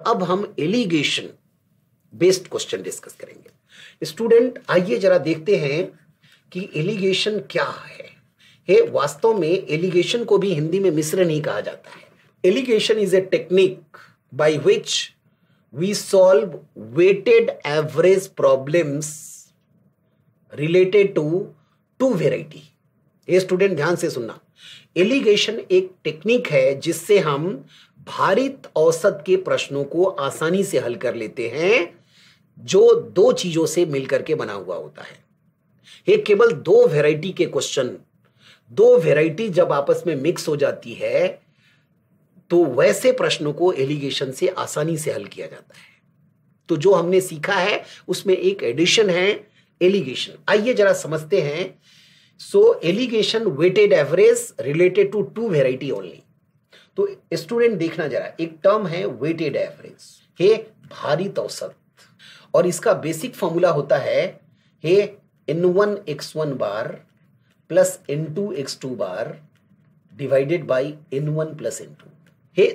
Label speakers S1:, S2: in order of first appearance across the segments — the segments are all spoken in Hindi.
S1: अब हम एलिगेशन बेस्ड क्वेश्चन डिस्कस करेंगे। स्टूडेंट आइए जरा देखते हैं कि एलिगेशन क्या है। वास्तव में एलिगेशन को भी हिंदी में मिश्रण ही कहा जाता है। Alligation is a technique by which we solve weighted average problems related to two variety. ये स्टूडेंट ध्यान से सुनना, एलिगेशन एक टेक्निक है जिससे हम भारित औसत के प्रश्नों को आसानी से हल कर लेते हैं, जो दो चीजों से मिलकर के बना हुआ होता है। ये केवल दो वैरायटी के क्वेश्चन, दो वैरायटी जब आपस में मिक्स हो जाती है तो वैसे प्रश्नों को एलिगेशन से आसानी से हल किया जाता है। तो जो हमने सीखा है उसमें एक एडिशन है एलिगेशन। आइए जरा समझते हैं। So alligation weighted average related to two variety only. तो स्टूडेंट देखना जरा, एक टर्म है वेटेड एवरेज, हे भारित औसत, और इसका बेसिक फॉर्मूला होता है हे n1 x1 bar plus n2 x2 bar divided by n1 plus n2। हे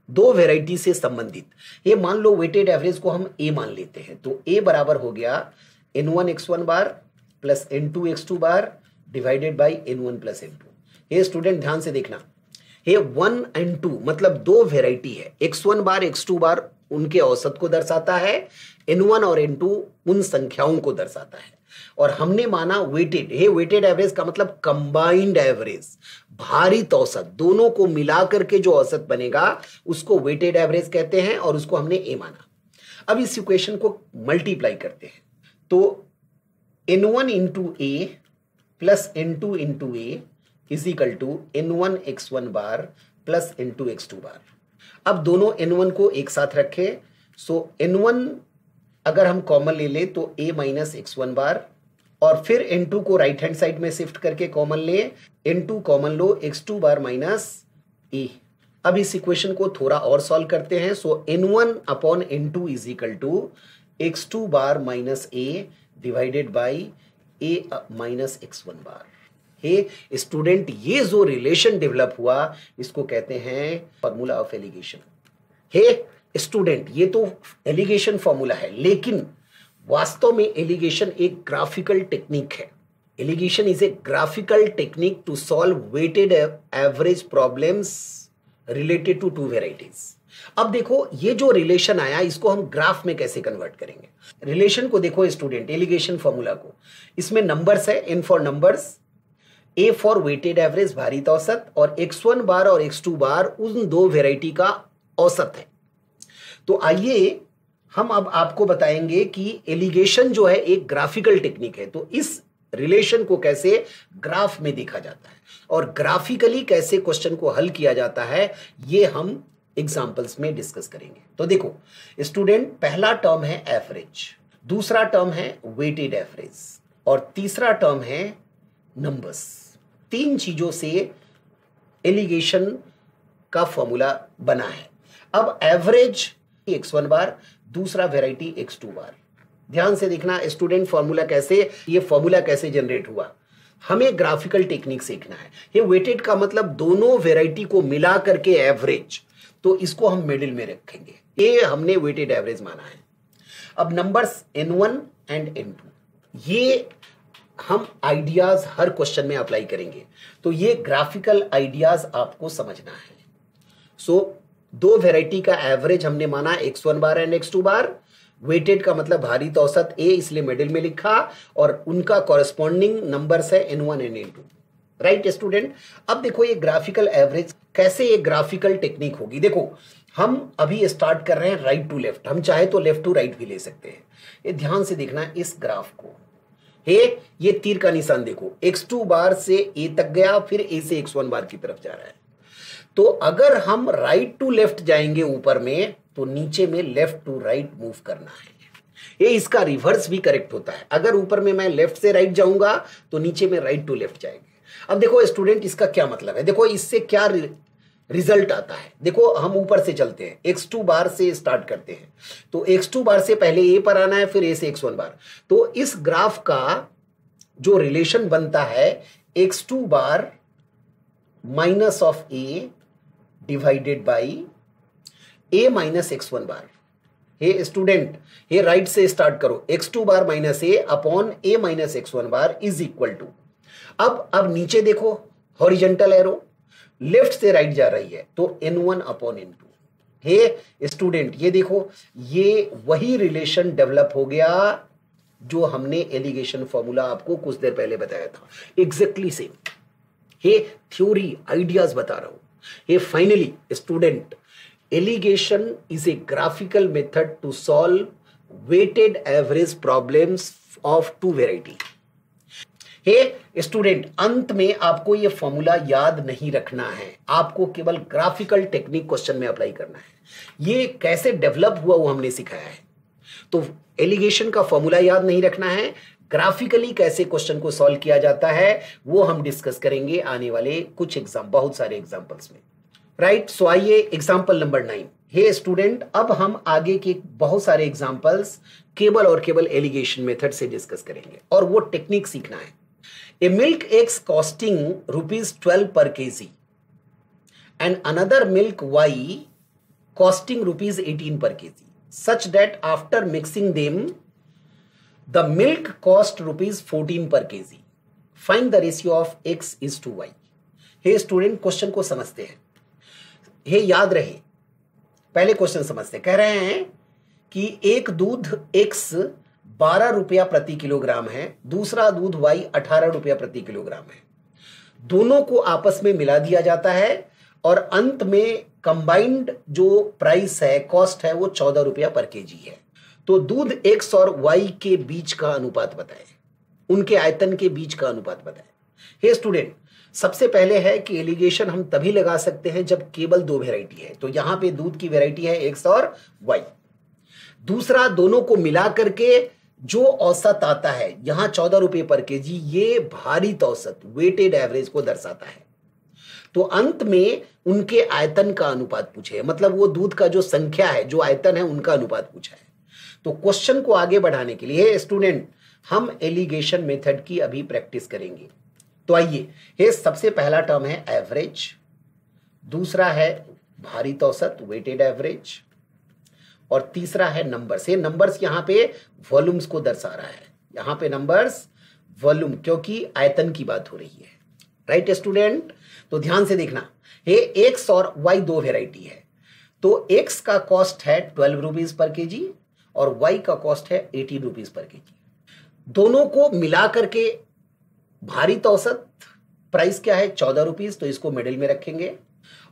S1: दो वेराइटी से संबंधित, ये मान लो वेटेड एवरेज को हम a मान लेते हैं, तो a बराबर हो गया n1 x1 bar plus n2 x2 bar divided by n1 plus n2। ये स्टूडेंट ध्यान से देखना, ये 1 and 2 मतलब दो वेराइटी है। x1 बार x2 बार उनके औसत को दर्शाता है, n1 और n2 उन संख्याओं को दर्शाता है। और हमने माना वेटेड, ये वेटेड एवरेज का मतलब कंबाइंड एवरेज, भारित औसत, दोनों को मिलाकर के जो औसत बनेगा उसको वेटेड एवरेज कहते हैं, और उसको हमने a माना। अब इस इक्वेशन को मल्टीप्लाई करते हैं, तो n1 into a plus n2 into a is equal to n1 x1 bar plus n2 x2 bar. अब दोनों n1 को एक साथ रखें, सो n1 अगर हम कॉमन ले लें तो a माइनस x1 बार, और फिर n2 को राइट हैंड साइड में शिफ्ट करके कॉमन लें, n2 common low x2 bar minus a। अब इस इक्वेशन को थोड़ा और सॉल्व करते हैं, so n1 upon n2 is equal to x2 bar minus a divided by a minus x1 bar. हे स्टूडेंट, ये जो रिलेशन डेवलप हुआ इसको कहते हैं फॉर्मूला ऑफ एलिगेशन। हे स्टूडेंट, ये तो एलिगेशन फॉर्मूला है, लेकिन वास्तव में एलिगेशन एक ग्राफिकल टेक्निक है। Alligation is a graphical technique to solve weighted average problems related to two varieties. अब देखो, ये जो रिलेशन आया इसको हम ग्राफ में कैसे कन्वर्ट करेंगे। रिलेशन को देखो स्टूडेंट, एलिगेशन फॉर्मूला को, इसमें नंबर्स है, n for numbers, a for weighted average भारित औसत, और x1 बार और x2 बार उन दो वेराइटी का औसत है। तो आइए हम अब आपको बताएंगे कि एलिगेशन जो है एक ग्राफिकल टेक्निक है, तो इस रिलेशन को कैसे ग्राफ में देखा जाता है और ग्राफिकली कैसे क्वेश्चन को हल किया जाता है, ये हम एग्जांपल्स में डिस्कस करेंगे। तो देखो स्टूडेंट, पहला टर्म है एवरेज, दूसरा टर्म है वेटेड एवरेज, और तीसरा टर्म है नंबर्स। तीन चीजों से एलिगेशन का फॉर्मूला बना है। अब एवरेज x1 बार, दूसरा वेराइटी x2 बार। ध्यान से देखना स्टूडेंट, फॉर्मूला कैसे, ये फॉर्मूला कैसे जनरेट हुआ, हमें ग्राफिकल टेक्निक सीखना है। ये वेटेड का मतलब दोनों वेराइटी को मिला करके एवरेज, तो इसको हम मिडिल में रखेंगे, ये हमने वेटेड एवरेज माना है। अब नंबर्स n1 एंड n2, ये हम आइडियाज हर क्वेश्चन में अप्लाई करेंगे, तो ये ग्राफिकल आइडियाज आपको समझना है। सो दो वेराइटी का एवरेज हमने माना x1 bar and x2 bar, weighted का मतलब भारित औसत a, इसलिए मिडिल में लिखा, और उनका कॉरेस्पॉन्डिंग नंबर्स है n1 and n2। Right student, अब देखो ये ग्राफिकल एवरेज कैसे ये ग्राफिकल टेक्निक होगी। देखो हम अभी स्टार्ट कर रहे हैं राइट टू लेफ्ट, हम चाहे तो लेफ्ट टू राइट भी ले सकते हैं। ये ध्यान से देखना इस ग्राफ को, ये तीर का निशान देखो, x2 बार से a तक गया, फिर a से x1 बार की तरफ जा रहा है। तो अगर हम राइट टू लेफ्ट जाएंगे ऊपर में, तो नीचे में लेफ्ट टू राइट मूव करना है। ये इसका रिवर्स भी करेक्ट होता है, अगर ऊपर में मैं लेफ्ट से राइट जाऊंगा तो नीचे में राइट टू लेफ्ट जाएंगे। अब देखो स्टूडेंट, इसका क्या मतलब है, देखो इससे क्या रिजल्ट आता है। देखो हम ऊपर से चलते हैं, x2 बार से स्टार्ट करते हैं, तो x2 बार से पहले a पर आना है, फिर a से x1 बार। तो इस ग्राफ का जो रिलेशन बनता है x2 bar minus of a divided by a minus x1 bar. हे स्टूडेंट, हे राइट से स्टार्ट करो, x2 bar minus a upon a minus x1 bar is equal to, अब नीचे देखो हॉरिजेंटल एरो लेफ्ट से राइट जा रही है तो n1 अपॉन n2। हे स्टूडेंट, ये देखो, ये वही रिलेशन डेवलप हो गया जो हमने एलिगेशन फॉर्मूला आपको कुछ देर पहले बताया था, exactly same. Hey theory ideas बता रहा हूं। Hey finally student, alligation is a graphical method to solve weighted average problems of two variety. Hey student, अंत में आपको ये फॉर्मूला याद नहीं रखना है, आपको केवल ग्राफिकल टेक्निक क्वेश्चन में अप्लाई करना है। ये कैसे डेवलप हुआ वो हमने सिखाया है। तो एलिगेशन का फॉर्मूला याद नहीं रखना है, ग्राफिकली कैसे क्वेश्चन को सॉल्व किया जाता है वो हम डिस्कस करेंगे आने वाले कुछ बहुत सारे एग्जांपल्स में। राइट, सो आइए एग्जांपल नंबर 9। हे स्टूडेंट, अब हम आगे के बहुत सारे एग्जांपल्स केवल और केवल एलिगेशन मेथड से डिस्कस करेंगे और वो टेक्निक सीखना है। A milk X costing ₹12 per kg and another milk Y costing ₹18 per kg, such that after mixing them, the milk cost ₹14 per kg. Find the ratio of X is to Y. हे स्टूडेंट, क्वेश्चन को समझते हैं। हे याद रहे, पहले क्वेश्चन समझते, कह रहे हैं कि एक दूध X 12 रुपया प्रति किलोग्राम है, दूसरा दूध Y 18 रुपया प्रति किलोग्राम है। दोनों को आपस में मिला दिया जाता है और अंत में कंबाइंड जो प्राइस है, कॉस्ट है, वो 14 रुपया पर केजी है। तो दूध X और Y के बीच का अनुपात बताएं, उनके आयतन के बीच का अनुपात बताएं। हे स्टूडेंट, सबसे पहले है कि एलिगेशन हम तभी लगा सकते हैं जब केवल दो वेराइटी है। तो यहां पे दूध की वेराइटी है X और Y। दूसरा, दोनों को मिला करके जो औसत आता है यहां 14 रुपए पर केजी, ये भारित औसत वेटेड एवरेज को दर्शाता है। तो अंत में उनके आयतन का अनुपात पूछे, मतलब वो दूध का जो संख्या है, जो आयतन है, उनका अनुपात पूछा है। तो क्वेश्चन को आगे बढ़ाने के लिए स्टूडेंट हम एलिगेशन मेथड की अभी प्रैक्टिस करेंगे। तो आइए, ये सबसे पहला टर्म है एवरेज, दूसरा है भारित औसत वेटेड एवरेज, और तीसरा है नंबर्स। ये नंबर्स यहां पे वॉल्यूम्स को दर्शा रहा है, यहां पे नंबर्स वॉल्यूम, क्योंकि आयतन की बात हो रही है। राइट स्टूडेंट, तो ध्यान से देखना, ये एक्स और वाई दो वेराइटी है। तो एक्स का कॉस्ट है 12 रुपीज पर केजी और वाई का कॉस्ट है 18 रुपीज पर केजी। दोनों को मिला करके भारित औसत प्राइस क्या है 14 रुपीज, तो इसको मिडिल में रखेंगे।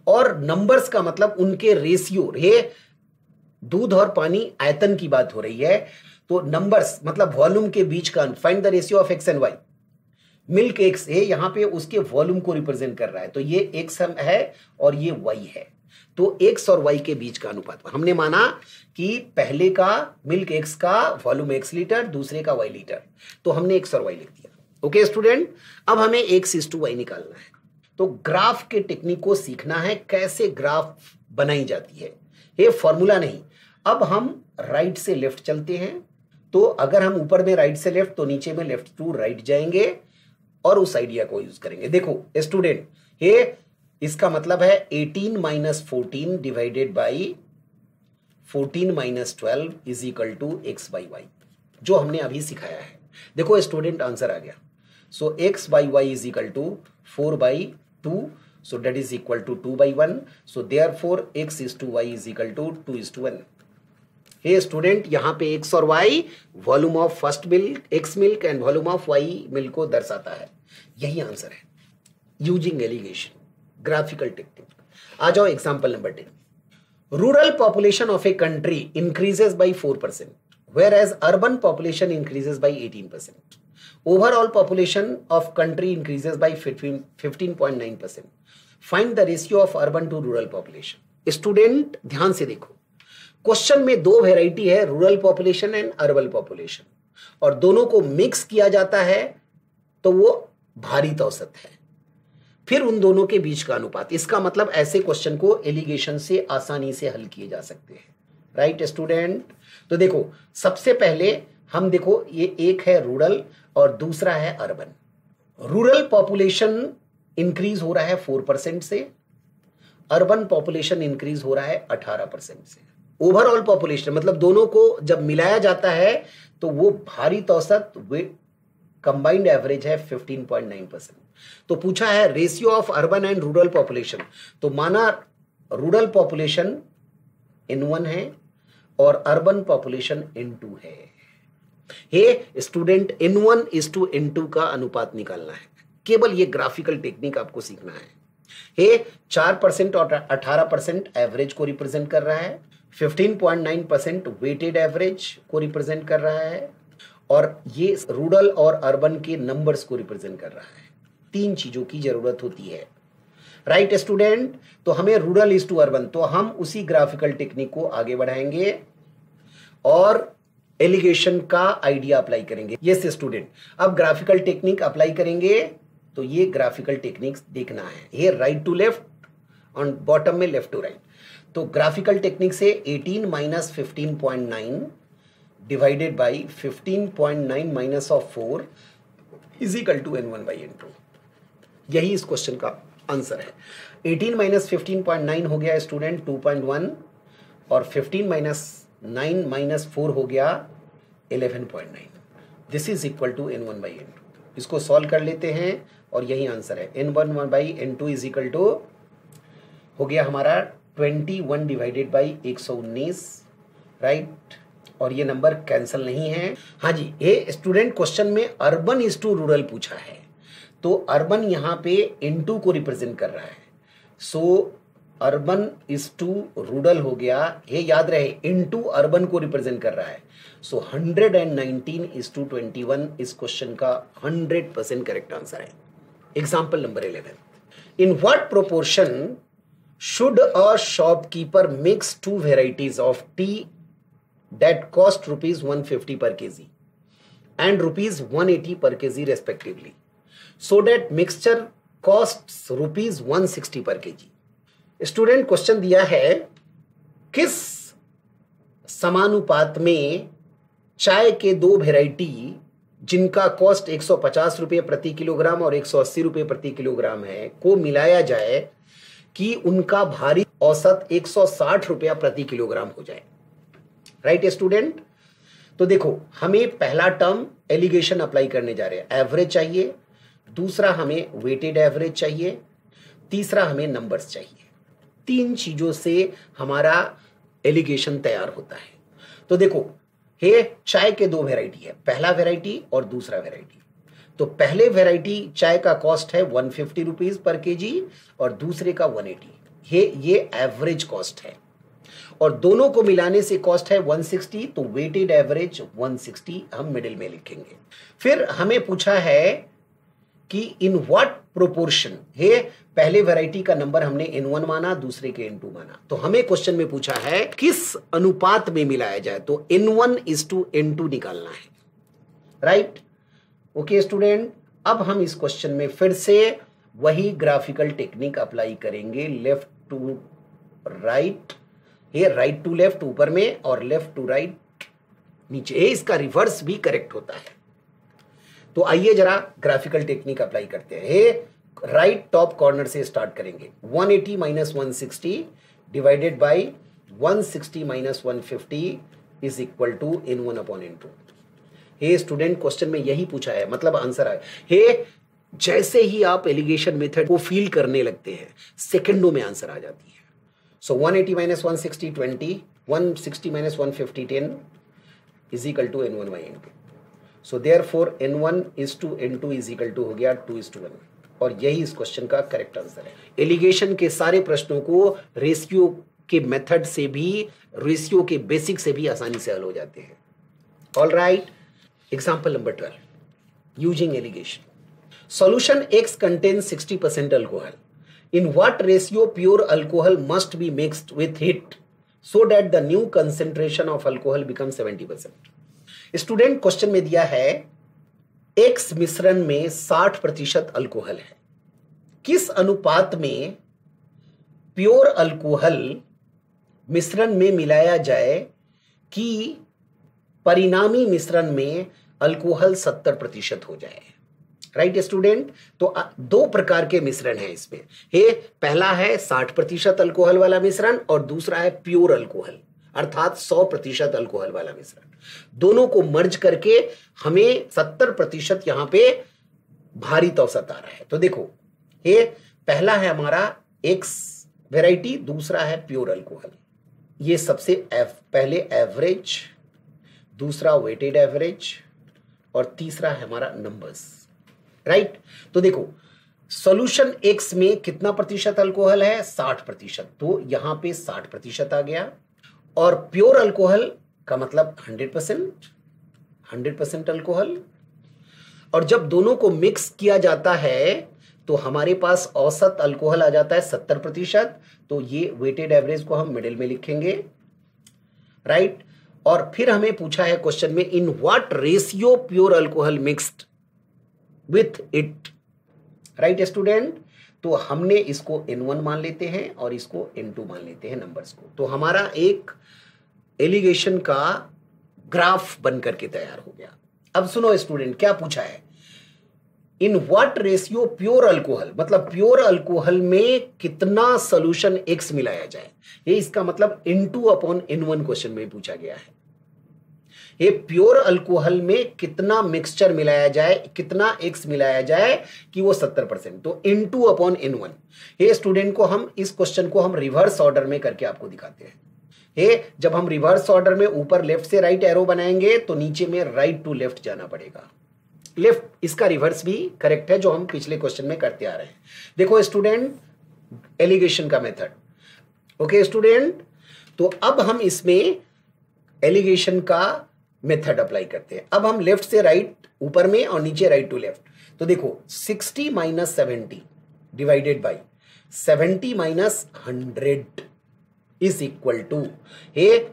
S1: और नंबर्स का मतलब उनके रेशियो, ये दूध और पानी आयतन की बात हो रही है, तो नंबर्स मतलब वॉल्यूम के बीच का, find the ratio of X and Y. Milk X है, यहां पे उसके वॉल्यूम को रिप्रेजेंट कर रहा है, तो ये एक्स है और ये वाई है। तो एक्स और वाई के बीच का अनुपात हमने माना कि पहले का मिल्क एक्स का वॉल्यूम एक्स लीटर, दूसरे का वाई लीटर, तो हमने एक्स और वाई लिख दिया। ओके स्टूडेंट, अब हमें एक्स इज टू वाई निकालना है। तो ग्राफ के टेक्निक को सीखना है, कैसे ग्राफ बनाई जाती है, ये फॉर्मूला नहीं। अब हम राइट से लेफ्ट चलते हैं, तो अगर हम ऊपर में राइट से लेफ्ट, तो नीचे में लेफ्ट टू राइट जाएंगे और उस आइडिया को यूज करेंगे। देखो स्टूडेंट, ये इसका मतलब है 18 minus 14 divided by 14 minus 12 is equal to X by Y, जो हमने अभी सिखाया है। देखो स्टूडेंट, आंसर आ गया। So x by y is equal to 4 by 2, so that is equal to 2 by 1, so therefore x is to y is equal to 2 is to 1। Hey student, यहां पे x और y volume of first milk x milk and volume of y milk को दर्शाता है। यही आंसर है यूजिंग एलिगेशन ग्राफिकल टेक्निक। आ जाओ example number 10। Rural population of a country increases by 4% whereas urban population increases by 18%. Overall population of country increases by 15.9%. Find the ratio of urban to rural population. Student ध्यान से देखो, क्वेश्चन में दो वेराइटी है, rural population and urban population, और दोनों को मिक्स किया जाता है तो वो भारित औसत है, फिर उन दोनों के बीच का अनुपात। इसका मतलब ऐसे क्वेश्चन को एलिगेशन से आसानी से हल किए जा सकते हैं। राइट स्टूडेंट, तो देखो सबसे पहले हम देखो, ये एक है रूरल और दूसरा है अर्बन। रूरल पॉपुलेशन इंक्रीज हो रहा है 4% से, अर्बन पॉपुलेशन इंक्रीज हो रहा है 18% से। ओवरऑल पॉपुलेशन मतलब दोनों को जब मिलाया जाता है तो वो भारित औसत कंबाइंड एवरेज है 15.9%। तो पूछा है ratio of urban and rural population, तो माना रूरल पॉपुलेशन N1 है और अर्बन पॉपुलेशन N2 है। हे स्टूडेंट, N1:N2 का अनुपात निकालना है, केवल ये ग्राफिकल टेक्निक आपको सीखना है। हे 4% और 18% एवरेज को रिप्रेजेंट कर रहा है, 15.9% वेटेड एवरेज को रिप्रेजेंट कर रहा है, और ये रूरल और अर्बन के नंबर्स को रिप्रेजेंट कर रहा है। तीन चीजों की जरूरत होती है, राइट स्टूडेंट। तो हमें रूरल इज टू अर्बन, तो हम उसी ग्राफिकल टेक्निक को आगे बढ़ाएंगे और एलिगेशन का आइडिया अप्लाई करेंगे। यस स्टूडेंट, अब ग्राफिकल टेक्निक अप्लाई करेंगे तो ये ग्राफिकल टेक्निक देखना है, ये राइट टू लेफ्ट और बॉटम में लेफ्ट टू राइट। तो ग्राफिकल टेक्निक से 18 - 15.9 divided by 15.9 minus of 4 is equal to N1/N2। यही इस क्वेश्चन का आंसर है। 18 - 15.9 हो गया स्टूडेंट 2.1, और 15 - 9 माइनस 4 हो गया 11.9। This is equal to N1/N2। इसको सॉल्व कर लेते हैं और यही आंसर है। N1/N2 इज इक्वल टू हो गया हमारा 21 डिवाइडेड बाई 119, राइट। और ये नंबर कैंसिल नहीं है। हाँ जी, ये स्टूडेंट क्वेश्चन में अर्बन इज टू रूरल पूछा है, तो अर्बन यहाँ पे N2 को रिप्रेजेंट कर रहा है। So urban is to rural हो गया, ये याद रहे N2 अर्बन को रिप्रेजेंट कर रहा है। सो 119:21 इस क्वेश्चन का 100% करेक्ट आंसर है। Example number 11, in what proportion should a shopkeeper mix two varieties of tea that cost rupees 150 per kg and rupees 180 per kg respectively, so that mixture costs rupees 160 per kg? Student question दिया है किस समानुपात में चाय के दो वेराइटी जिनका कॉस्ट 150 रुपये प्रति किलोग्राम और 180 रुपये प्रति किलोग्राम है को मिलाया जाए कि उनका भारी औसत 160 रुपया प्रति किलोग्राम हो जाए, राइट स्टूडेंट। तो देखो, हमें पहला टर्म एलिगेशन अप्लाई करने जा रहे हैं, एवरेज चाहिए, दूसरा हमें वेटेड एवरेज चाहिए, तीसरा हमें नंबर्स चाहिए। तीन चीजों से हमारा एलिगेशन तैयार होता है। तो देखो, ये चाय के दो वेराइटी है, पहला वेराइटी और दूसरा वेराइटी। तो पहले वेराइटी चाय का कॉस्ट है 150 रुपीज पर केजी और दूसरे का 180। ये एवरेज कॉस्ट है, और दोनों को मिलाने से कॉस्ट है 160, तो वेटेड एवरेज 160 हम मिडिल में लिखेंगे। फिर हमें पूछा है कि इन व्हाट प्रोपोर्शन, है पहले वैरायटी का नंबर हमने N1 माना, दूसरे के N2 माना। तो हमें क्वेश्चन में पूछा है किस अनुपात में मिलाया जाए, तो N1:N2 निकालना है, राइट। ओके स्टूडेंट, अब हम इस क्वेश्चन में फिर से वही ग्राफिकल टेक्निक अप्लाई करेंगे, लेफ्ट टू राइट, ये राइट टू लेफ्ट ऊपर में और लेफ्ट टू राइट नीचे, इसका रिवर्स भी करेक्ट होता है। तो आइए जरा ग्राफिकल टेक्निक अप्लाई करते हैं। राइट टॉप कॉर्नर से स्टार्ट करेंगे। 180 - 160 divided by 160 - 150 is equal to N1/N2। हे स्टूडेंट, क्वेश्चन में यही पूछा है, मतलब आंसर आए। हे जैसे ही आप एलिगेशन मेथड को फील करने लगते हैं, सेकंडों में आंसर आ जाती है। So 180 - 160 20, 160 - 150 10 is equal to N1/N2। So therefore N1:N2 is equal to हो गया 2:1, और यही इस क्वेश्चन का करेक्ट आंसर है। एलिगेशन के सारे प्रश्नों को रेशियो के मेथड से भी, रेशियो के बेसिक से भी आसानी से हल हो जाते हैं। All right, example number 12, using alligation. Solution X contains 60% alcohol. In what ratio pure alcohol must be mixed with heat so that the new concentration of alcohol becomes 70%? Student question में दिया है X मिश्रण में 60% अल्कोहल है, किस अनुपात में प्योर अल्कोहल मिश्रण में मिलाया जाए कि परिणामी मिश्रण में अल्कोहल 70% हो जाए। Right student. तो दो प्रकार के मिश्रण है इसमें। ये पहला है 60% अल्कोहल वाला मिश्रण और दूसरा है प्योर अल्कोहल अर्थात 100% अल्कोहल वाला मिश्रण। दोनों को मर्ज करके हमें 70% यहां पे भारित औसत आ रहा है। तो देखो ये पहला है हमारा एक्स वेराइटी, दूसरा है प्योर अल्कोहल। ये सबसे पहले एवरेज, दूसरा वेटेड एवरेज और तीसरा है हमारा नंबर्स, राइट। तो देखो सॉल्यूशन एक्स में कितना प्रतिशत अल्कोहल है? 60%। तो यहां पे 60% आ गया। और प्योर अल्कोहल का मतलब 100% अल्कोहल। और जब दोनों को मिक्स किया जाता है तो हमारे पास औसत अल्कोहल आ जाता है 70%। तो ये वेटेड एवरेज को हम मिडिल में लिखेंगे, राइट। और फिर हमें पूछा है क्वेश्चन में, in what ratio pure alcohol mixed with it, right student. तो हमने इसको N1 मान लेते हैं और इसको N2 मान लेते हैं नंबर्स को। तो हमारा एक एलिगेशन का ग्राफ बन करके तैयार हो गया। अब सुनो स्टूडेंट, क्या पूछा है, in what ratio pure alcohol, मतलब प्योर अल्कोहल में कितना सोल्यूशन एक्स मिलाया जाए। ये इसका मतलब N2/N1 क्वेश्चन में पूछा गया है। ये प्योर अल्कोहल में कितना मिक्सचर मिलाया जाए, कितना एक्स मिलाया जाए कि वो 70%। तो N2/N1। ये स्टूडेंट को हम इस क्वेश्चन को हम रिवर्स ऑर्डर में करके आपको दिखाते हैं। ये जब हम रिवर्स ऑर्डर में ऊपर लेफ्ट से राइट एरो बनाएंगे तो नीचे में राइट टू लेफ्ट जाना पड़ेगा। लेफ्ट इसका रिवर्स भी करेक्ट है जो हम पिछले क्वेश्चन में करते आ रहे हैं। देखो स्टूडेंट एलिगेशन का मेथड, ओके स्टूडेंट। तो अब हम इसमें एलिगेशन का मेथड अप्लाई करते हैं। अब हम लेफ्ट से राइट ऊपर में और नीचे राइट टू लेफ्ट। तो देखो 60 - 70 divided by 70 - 100 is equal to, ये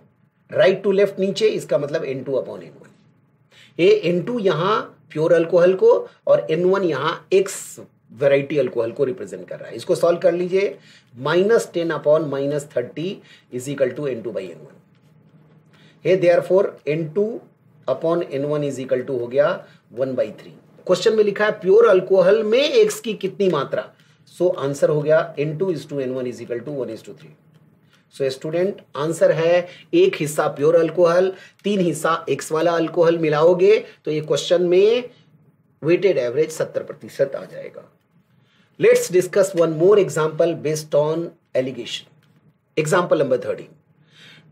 S1: राइट टू लेफ्ट नीचे, इसका मतलब N2/N1। ये N2 यहां प्योर अल्कोहल को और N1 यहां एक्स वेराइटी अल्कोहल को रिप्रेजेंट कर रहा है। इसको सॉल्व कर लीजिए। -10/-30 इज इक्वल टू N2/N1। हे therefore N2/N1 is equal to हो गया 1/3। क्वेश्चन में लिखा है प्योर अल्कोहल में एक्स की कितनी मात्रा, सो आंसर हो गया N2:N1 is equal to 1:3। So student answer है एक हिस्सा प्योर अल्कोहल, 3 हिस्सा एक्स वाला अल्कोहल मिलाओगे तो ये क्वेश्चन में वेटेड एवरेज 70% आ जाएगा। Let's discuss one more example based on alligation. Example number 13।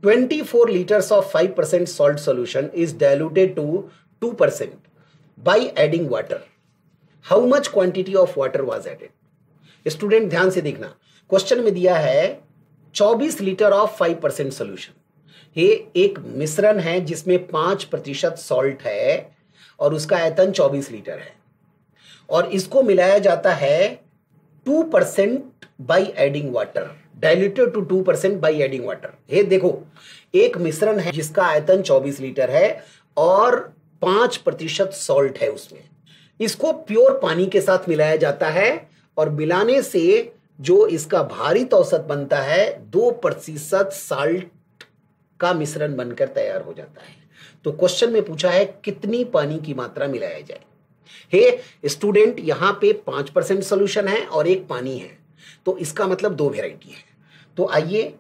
S1: 24 liters of 5% salt solution is diluted to 2% by adding water. How much quantity of water was added? Student ध्यान से देखना, क्वेश्चन में दिया है 24 लीटर ऑफ 5% सोल्यूशन। ये एक मिश्रण है जिसमें 5% सॉल्ट है और उसका आयतन 24 लीटर है और इसको मिलाया जाता है 2% by adding water, diluted to 2% by adding water. ये देखो एक मिश्रण है जिसका आयतन 24 लीटर है और 5% सॉल्ट है उसमें। इसको प्योर पानी के साथ मिलाया जाता है और मिलाने से जो इसका भारित औसत बनता है 2% साल्ट का मिश्रण बनकर तैयार हो जाता है। तो क्वेश्चन में पूछा है कितनी पानी की मात्रा मिलाया जाए। हे स्टूडेंट यहां पे 5% सोल्यूशन है और एक पानी है, तो इसका मतलब 2 वेराइटी है। तो आइए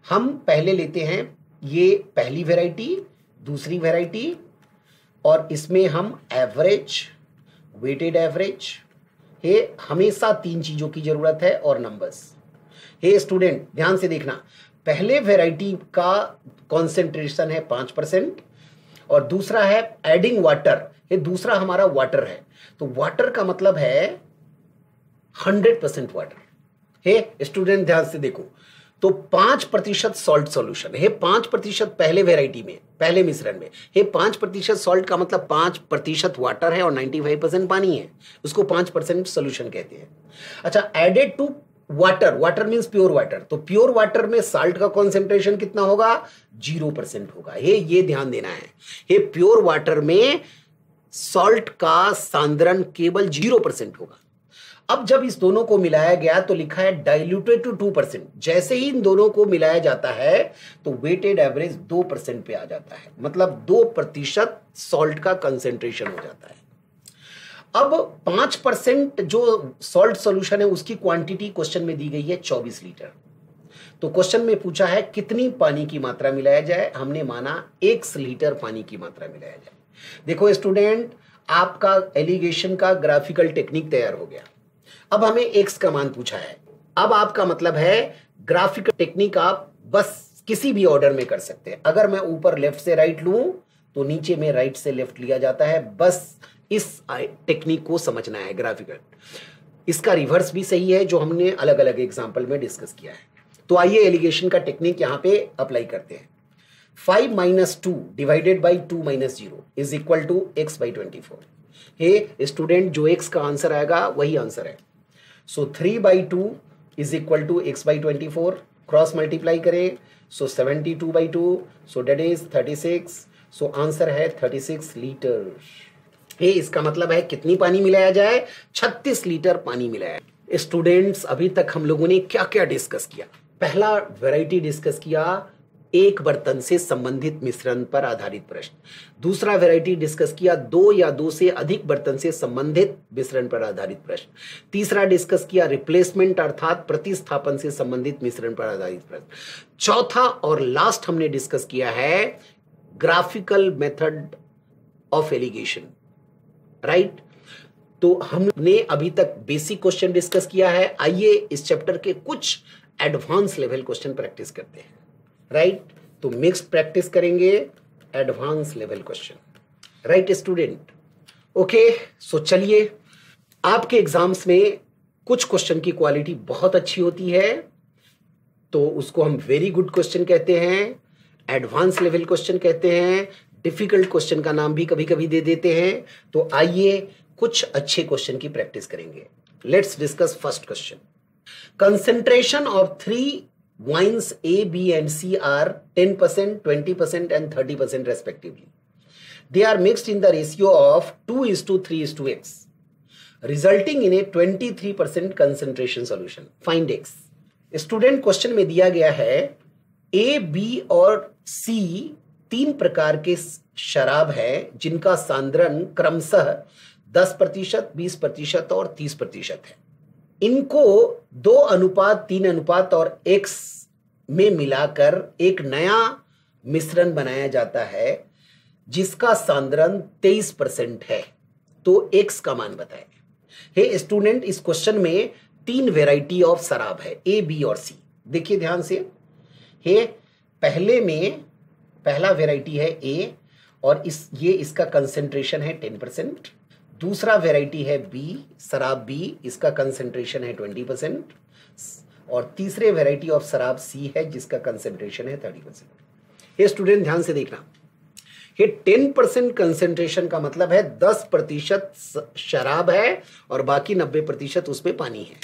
S1: हम पहले लेते हैं ये पहली वेराइटी, दूसरी वेराइटी और इसमें हम एवरेज, वेटेड एवरेज, ये हमेशा 3 चीजों की जरूरत है और नंबर्स। हे स्टूडेंट ध्यान से देखना, पहले वेराइटी का कॉन्सेंट्रेशन है 5% और दूसरा है एडिंग वाटर, ये दूसरा हमारा वाटर है। तो वाटर का मतलब है 100% वाटर। हे स्टूडेंट ध्यान से देखो, तो 5% सॉल्ट सॉल्यूशन है, 5% पहले वेराइटी में, पहले मिश्रण में, ये 5% सॉल्ट का मतलब 5% वाटर है और 95% पानी है, उसको 5% सॉल्यूशन कहते हैं। अच्छा, added to water, water means pure water, तो प्योर वाटर में साल्ट का कॉन्सेंट्रेशन कितना होगा? 0% होगा। ये ध्यान देना है, ये प्योर वाटर में सॉल्ट का सांद्रण केवल 0% होगा। अब जब इस दोनों को मिलाया गया तो लिखा है डाइल्यूटेड टू 2%। जैसे ही इन दोनों को मिलाया जाता है तो वेटेड एवरेज 2% पे आ जाता है, मतलब 2% सॉल्ट का कंसेंट्रेशन हो जाता है। अब 5% जो सॉल्ट सॉल्यूशन है उसकी क्वांटिटी क्वेश्चन में दी गई है 24 लीटर। तो क्वेश्चन में पूछा है कितनी पानी की मात्रा मिलाया जाए, हमने माना 1 लीटर पानी की मात्रा मिलाया जाए। देखो स्टूडेंट, आपका एलिगेशन का ग्राफिकल टेक्निक तैयार हो गया। अब हमें एक्स का मान पूछा है। अब आपका मतलब है ग्राफिकल टेक्निक आप बस किसी भी ऑर्डर में कर सकते हैं। अगर मैं ऊपर लेफ्ट से राइट लूं तो नीचे में राइट से लेफ्ट लिया जाता है। बस इस टेक्निक को समझना है ग्राफिकल। इसका रिवर्स भी सही है जो हमने अलग अलग एग्जांपल में डिस्कस किया है। तो आइए एलिगेशन का टेक्निक यहां पे अप्लाई करते हैं। 5 - 2 divided by 2 - 0 is equal to x/24। हे स्टूडेंट, जो x का आंसर आएगा वही आंसर है। So 3/2 is equal to x/24। Cross multiply करें, so 72/2, so that is 36। So answer है 36 लीटर। ये इसका मतलब है कितनी पानी मिलाया जाए? 36 लीटर पानी मिलाया। स्टूडेंट्स, अभी तक हम लोगों ने क्या क्या डिस्कस किया? पहला वैरायटी डिस्कस किया, एक बर्तन से संबंधित मिश्रण पर आधारित प्रश्न। दूसरा वैरायटी डिस्कस किया, 2 या 2 से अधिक बर्तन से संबंधित मिश्रण पर आधारित प्रश्न। तीसरा डिस्कस किया रिप्लेसमेंट अर्थात प्रतिस्थापन से संबंधित मिश्रण पर आधारित प्रश्न। चौथा और लास्ट हमने डिस्कस किया है graphical method of alligation, right? तो हमने अभी तक बेसिक क्वेश्चन डिस्कस किया है। आइए इस चैप्टर के कुछ एडवांस लेवल क्वेश्चन प्रैक्टिस करते हैं, राइट? तो मिक्स प्रैक्टिस करेंगे, advance level question, right student? Okay, so चलिए, आपके एग्जाम्स में कुछ क्वेश्चन की क्वालिटी बहुत अच्छी होती है तो उसको हम वेरी गुड क्वेश्चन कहते हैं, एडवांस लेवल क्वेश्चन कहते हैं, डिफिकल्ट क्वेश्चन का नाम भी कभी कभी दे देते हैं। तो आइए कुछ अच्छे क्वेश्चन की प्रैक्टिस करेंगे। Let's discuss first question. Concentration of 3 wines A, B and C are 10%, 20% and 30% respectively. They are mixed in the ratio of 2:3:x, resulting in a 23% concentration solution. Find x. Student, question में दिया गया है A, B और C 3 प्रकार के शराब है जिनका सांद्रण क्रमशः 10%, 20% और 30% है। इनको 2:3 और x में मिलाकर एक नया मिश्रण बनाया जाता है जिसका सांद्रण 23% है। तो x का मान बताएं। हे स्टूडेंट, इस क्वेश्चन में 3 वेराइटी ऑफ शराब है, A, B और C। देखिए ध्यान से, हे पहले में पहला वेराइटी है A और ये इसका कंसेंट्रेशन है 10%। दूसरा वेराइटी है B, शराब B, इसका कंसेंट्रेशन है 20%। और तीसरे वेराइटी ऑफ शराब C है जिसका कंसेंट्रेशन है 30%। ये स्टूडेंट ध्यान से देखना, ये 10% कंसेंट्रेशन का मतलब है 10% शराब है और बाकी 90% उसमें पानी है।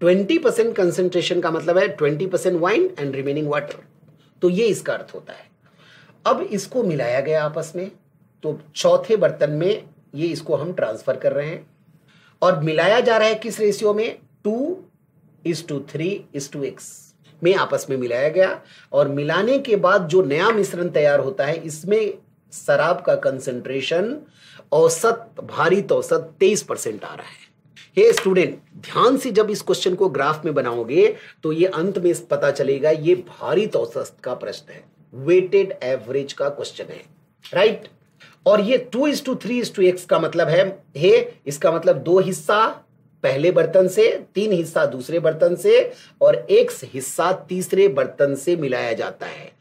S1: 20% कंसेंट्रेशन का मतलब है 20% वाइन एंड रिमेनिंग वाटर। तो ये इसका अर्थ होता है। अब इसको मिलाया गया आपस में, तो चौथे बर्तन में ये इसको हम ट्रांसफर कर रहे हैं और मिलाया जा रहा है किस रेशियो में? 2:3:x में आपस में मिलाया गया। और मिलाने के बाद जो नया मिश्रण तैयार होता है इसमें शराब का कंसेंट्रेशन औसत, भारित औसत 23% आ रहा है। हे स्टूडेंट, ध्यान से जब इस क्वेश्चन को ग्राफ में बनाओगे तो ये अंत में पता चलेगा ये भारित औसत का प्रश्न है, वेटेड एवरेज का क्वेश्चन है, राइट? और ये 2:3:x का मतलब है इसका मतलब 2 हिस्सा पहले बर्तन से, 3 हिस्सा दूसरे बर्तन से और 1 हिस्सा तीसरे बर्तन से मिलाया जाता है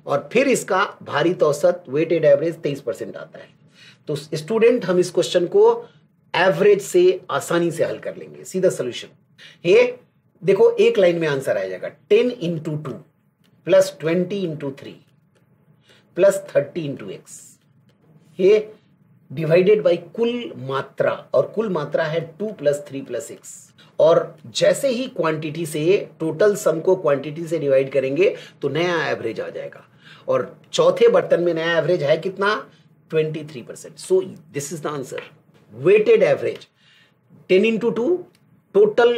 S1: और फिर इसका भारित औसत, वेटेड एवरेज 23% आता है। तो स्टूडेंट, हम इस क्वेश्चन को एवरेज से आसानी से हल कर लेंगे। सीधा सॉल्यूशन, ये देखो एक लाइन में आंसर आ जाएगा 10 × 2 प्लस 20 × 3 प्लस 30 × x। ये डिवाइडेड बाई कुल मात्रा, और कुल मात्रा है 2 + 3 + x। और जैसे ही क्वांटिटी से, टोटल सम को क्वांटिटी से डिवाइड करेंगे तो नया एवरेज आ जाएगा। और चौथे बर्तन में नया एवरेज है कितना? 23%। So this is the answer. Weighted average 10 × 2 total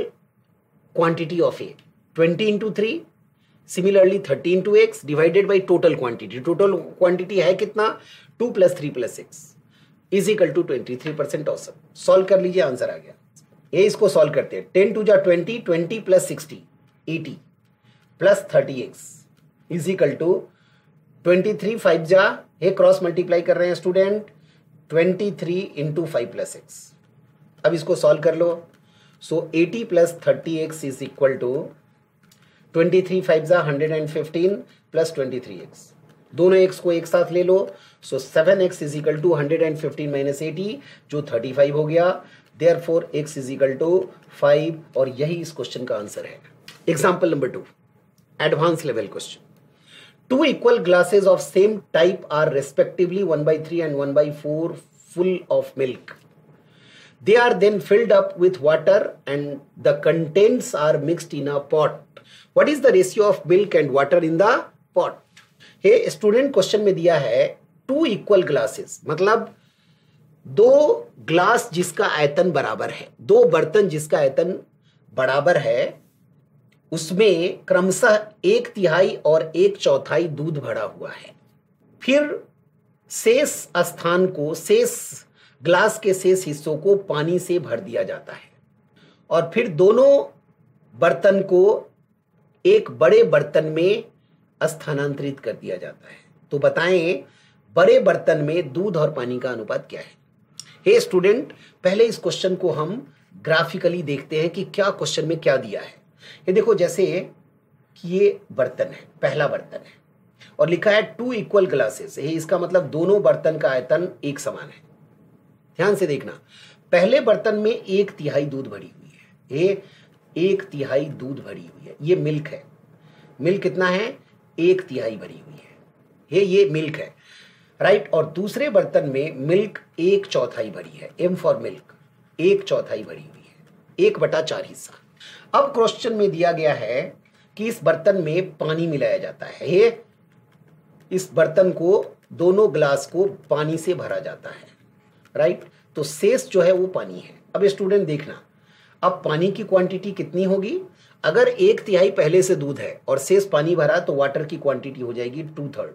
S1: quantity of A, 20 × 3 similarly 30 × x divided by total quantity. Total quantity है कितना? 2 + 3 + 6। इज इक्वल टू 23% औसत। सॉल्व कर लीजिए, आंसर आ गया। ये इसको सॉल्व करते हैं। 10 टू जा 20, 20 plus 60 80 plus 30x is equal to 23 5 जा, ये क्रॉस मल्टीप्लाई कर रहे हैं स्टूडेंट, 23 इंटू 5 प्लस एक्स। अब इसको सॉल्व कर लो। So 80 plus 30x is equal to 23 5 जा 115 प्लस 23x, दोनों x को एक साथ ले लो। So 7x is equal to 115 minus 80 जो 35 हो गया। Therefore x is equal to 5 और यही इस क्वेश्चन का आंसर है। Example number 2, advance level question. Two equal glasses of same type are respectively 1/3 and 1/4 full of milk. They are then filled up with water and the contents are mixed in a pot. What is the ratio of milk and water in the pot? हे स्टूडेंट, क्वेश्चन में दिया है टू इक्वल ग्लासेस, मतलब दो ग्लास जिसका आयतन बराबर है, दो बर्तन जिसका आयतन बराबर है, उसमें क्रमशः 1/3 और 1/4 दूध भरा हुआ है। फिर शेष स्थान को, शेष ग्लास के शेष हिस्सों को पानी से भर दिया जाता है और फिर दोनों बर्तन को एक बड़े बर्तन में स्थानांतरित कर दिया जाता है। तो बताएं बड़े बर्तन में दूध और पानी का अनुपात क्या है। हे स्टूडेंट, पहले इस क्वेश्चन को हम ग्राफिकली देखते हैं कि क्या क्वेश्चन में क्या दिया है। ये देखो, जैसे कि ये बर्तन है, पहला बर्तन है और लिखा है टू इक्वल ग्लासेस, ये इसका मतलब दोनों बर्तन का आयतन एक समान है। ध्यान से देखना, पहले बर्तन में 1/3 दूध भरी हुई है, ये 1/3 दूध भरी हुई है, ये मिल्क है। मिल्क कितना है? 1/3 भरी हुई है, ये मिल्क है, राइट। और दूसरे बर्तन में मिल्क 1/4 भरी है, एम फॉर मिल्क, 1/4 भरी हुई है, 1/4 हिस्सा। अब क्वेश्चन में दिया गया है कि इस बर्तन में पानी मिलाया जाता है, ये इस बर्तन को, दोनों ग्लास को पानी से भरा जाता है, राइट। तो शेष जो है वो पानी है। अब स्टूडेंट देखना, अब पानी की क्वांटिटी कितनी होगी? अगर 1/3 पहले से दूध है और शेष पानी भरा तो वाटर की क्वांटिटी हो जाएगी 2/3,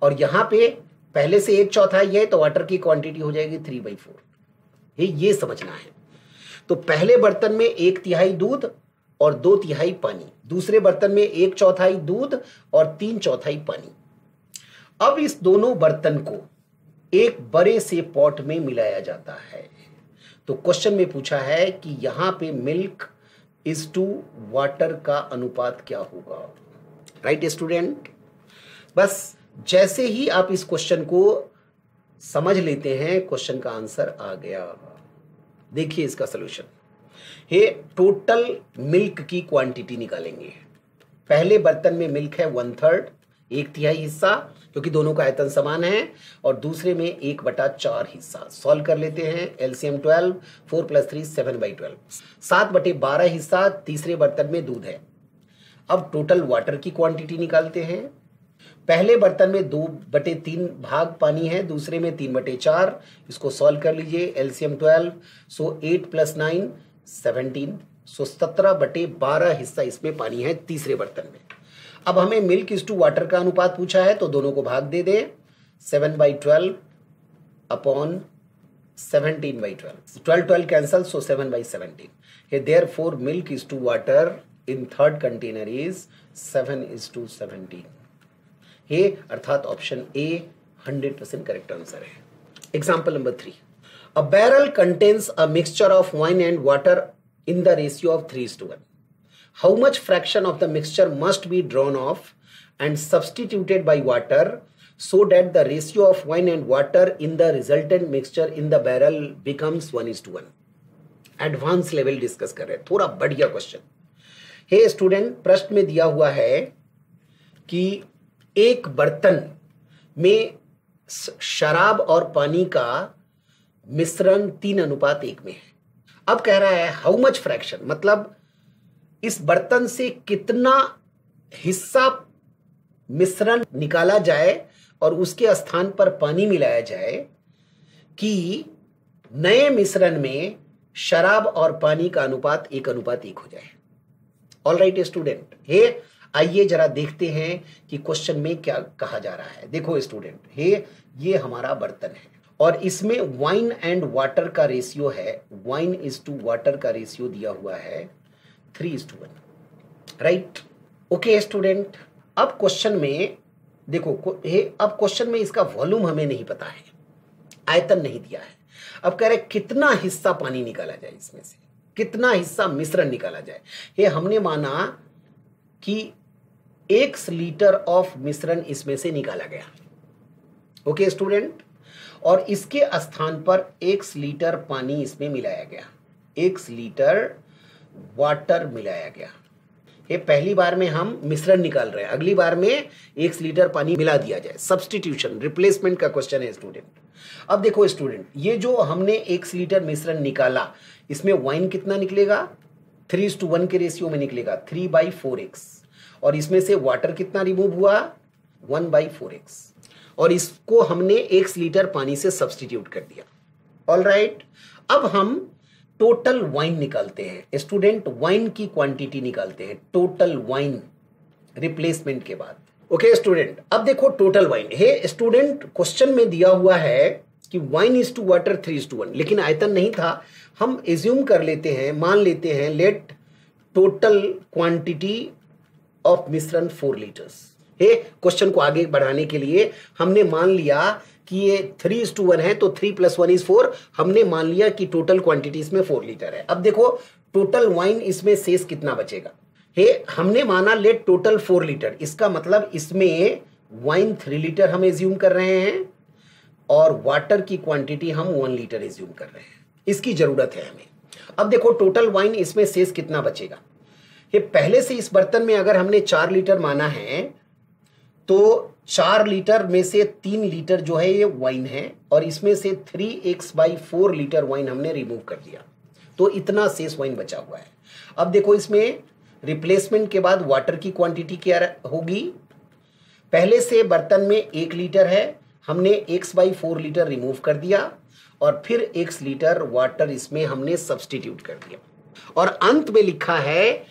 S1: और यहाँ पे पहले से 1/4 है तो वाटर की क्वांटिटी हो जाएगी 3/4। ये समझना है। तो पहले बर्तन में 1/3 दूध और 2/3 पानी, दूसरे बर्तन में 1/4 दूध और 3/4 पानी। अब इस दोनों बर्तन को एक बड़े से पॉट में मिलाया जाता है। तो क्वेश्चन में पूछा है कि यहां पे मिल्क इज टू वाटर का अनुपात क्या होगा, राइट स्टूडेंट। बस जैसे ही आप इस क्वेश्चन को समझ लेते हैं, क्वेश्चन का आंसर आ गया। देखिए इसका सॉल्यूशन, ये टोटल मिल्क की क्वांटिटी निकालेंगे। पहले बर्तन में मिल्क है 1/3, 1/3 हिस्सा, क्योंकि दोनों का आयतन समान है, और दूसरे में 1/4 हिस्सा। सॉल्व कर लेते हैं, एलसीएम 12, 4 + 3 7/12, 7/12 हिस्सा तीसरे बर्तन में दूध है। अब टोटल वाटर की क्वांटिटी निकालते हैं। पहले बर्तन में 2/3 भाग पानी है, दूसरे में 3/4। इसको सॉल्व कर लीजिए, एलसीएम 12, सो 8 + 9 17, सो 17/12 हिस्सा इसमें पानी है तीसरे बर्तन में। अब हमें मिल्क इज टू वाटर का अनुपात पूछा है, तो दोनों को भाग दे दें, 7/12 upon 17/12, 12 cancel, so 7/17। Therefore milk is to water in third container is 7:17। ये अर्थात ऑप्शन ए 100% करेक्ट आंसर है। Example number 3, a barrel contains a mixture of wine and water in the ratio of 3:1. How much fraction of the mixture must be drawn off and substituted by water so that the ratio of wine and water in the resultant mixture in the barrel becomes 1:1? Advance level discuss कर रहे हैं, थोड़ा बढ़िया क्वेश्चन। हे स्टूडेंट, प्रश्न में दिया हुआ है कि एक बर्तन में शराब और पानी का मिश्रण 3:1 में है। अब कह रहा है हाउ मच फ्रैक्शन, मतलब इस बर्तन से कितना हिस्सा मिश्रण निकाला जाए और उसके स्थान पर पानी मिलाया जाए कि नए मिश्रण में शराब और पानी का अनुपात 1:1 हो जाए। ऑल राइट स्टूडेंट, हे आइए जरा देखते हैं कि क्वेश्चन में क्या कहा जा रहा है। देखो स्टूडेंट, हे ये हमारा बर्तन है और इसमें वाइन एंड वाटर का रेशियो है, वाइन इज टू वाटर का रेशियो दिया हुआ है 3:1, राइट। ओके स्टूडेंट, अब क्वेश्चन में देखो, अब क्वेश्चन में इसका वॉल्यूम हमें नहीं पता है, आयतन नहीं दिया है। अब कह रहे कितना हिस्सा पानी निकाला जाए, इसमें से कितना हिस्सा मिश्रण निकाला जाए। ये हमने माना कि 1 लीटर ऑफ मिश्रण इसमें से निकाला गया। ओके स्टूडेंट, और इसके स्थान पर 1 लीटर पानी इसमें मिलाया गया, 1 लीटर वाटर मिलाया गया। ये पहली बार में हम मिश्रण निकाल रहे हैं, अगली बार में 1 लीटर पानी मिला दिया जाए। सब्स्टिट्यूशन, रिप्लेसमेंट का क्वेश्चन है स्टूडेंट। अब देखो स्टूडेंट, ये जो हमने 1 लीटर मिश्रण निकाला, इसमें वाइन कितना निकलेगा, 3:1 के रेशियो में निकलेगा, 3/4x, और इसमें से वाटर कितना रिमूव हुआ, 1/4x, और इसको हमने 1 लीटर पानी से सब्स्टिट्यूट कर दिया। ऑल राइट, अब हम टोटल वाइन निकालते हैं स्टूडेंट, वाइन की क्वांटिटी निकालते हैं, टोटल वाइन रिप्लेसमेंट के बाद। ओके स्टूडेंट, अब देखो टोटल वाइन है स्टूडेंट, क्वेश्चन में दिया हुआ है कि वाइन इज टू वाटर 3:1, लेकिन आयतन नहीं था। हम एज्यूम कर लेते हैं, मान लेते हैं, लेट टोटल क्वांटिटी ऑफ मिश्रण 4 लीटर्स। हे क्वेश्चन को आगे बढ़ाने के लिए हमने मान लिया कि ये 3:1 है, तो 3 + 1 = 4। हमने मान लिया कि टोटल क्वांटिटी इसमें 4 लीटर है। अब देखो टोटल वाइन इसमें शेष कितना बचेगा, हे हमने माना लेट टोटल 4 लीटर, इसका मतलब इसमें वाइन 3 लीटर हम एज्यूम कर रहे हैं और वाटर की क्वांटिटी हम 1 लीटर एज्यूम कर रहे हैं, इसकी जरूरत है हमें। अब देखो टोटल वाइन इसमें शेष कितना बचेगा, ये पहले से इस बर्तन में अगर हमने 4 लीटर माना है तो 4 लीटर में से 3 लीटर जो है ये वाइन है, और इसमें से 3x/4 लीटर वाइन हमने रिमूव कर दिया, तो इतना शेष वाइन बचा हुआ है। अब देखो इसमें रिप्लेसमेंट के बाद वाटर की क्वांटिटी क्या होगी, पहले से बर्तन में 1 लीटर है, हमने x/4 लीटर रिमूव कर दिया, और फिर 1 लीटर वाटर इसमें हमने सब्स्टिट्यूट कर दिया, और अंत में लिखा है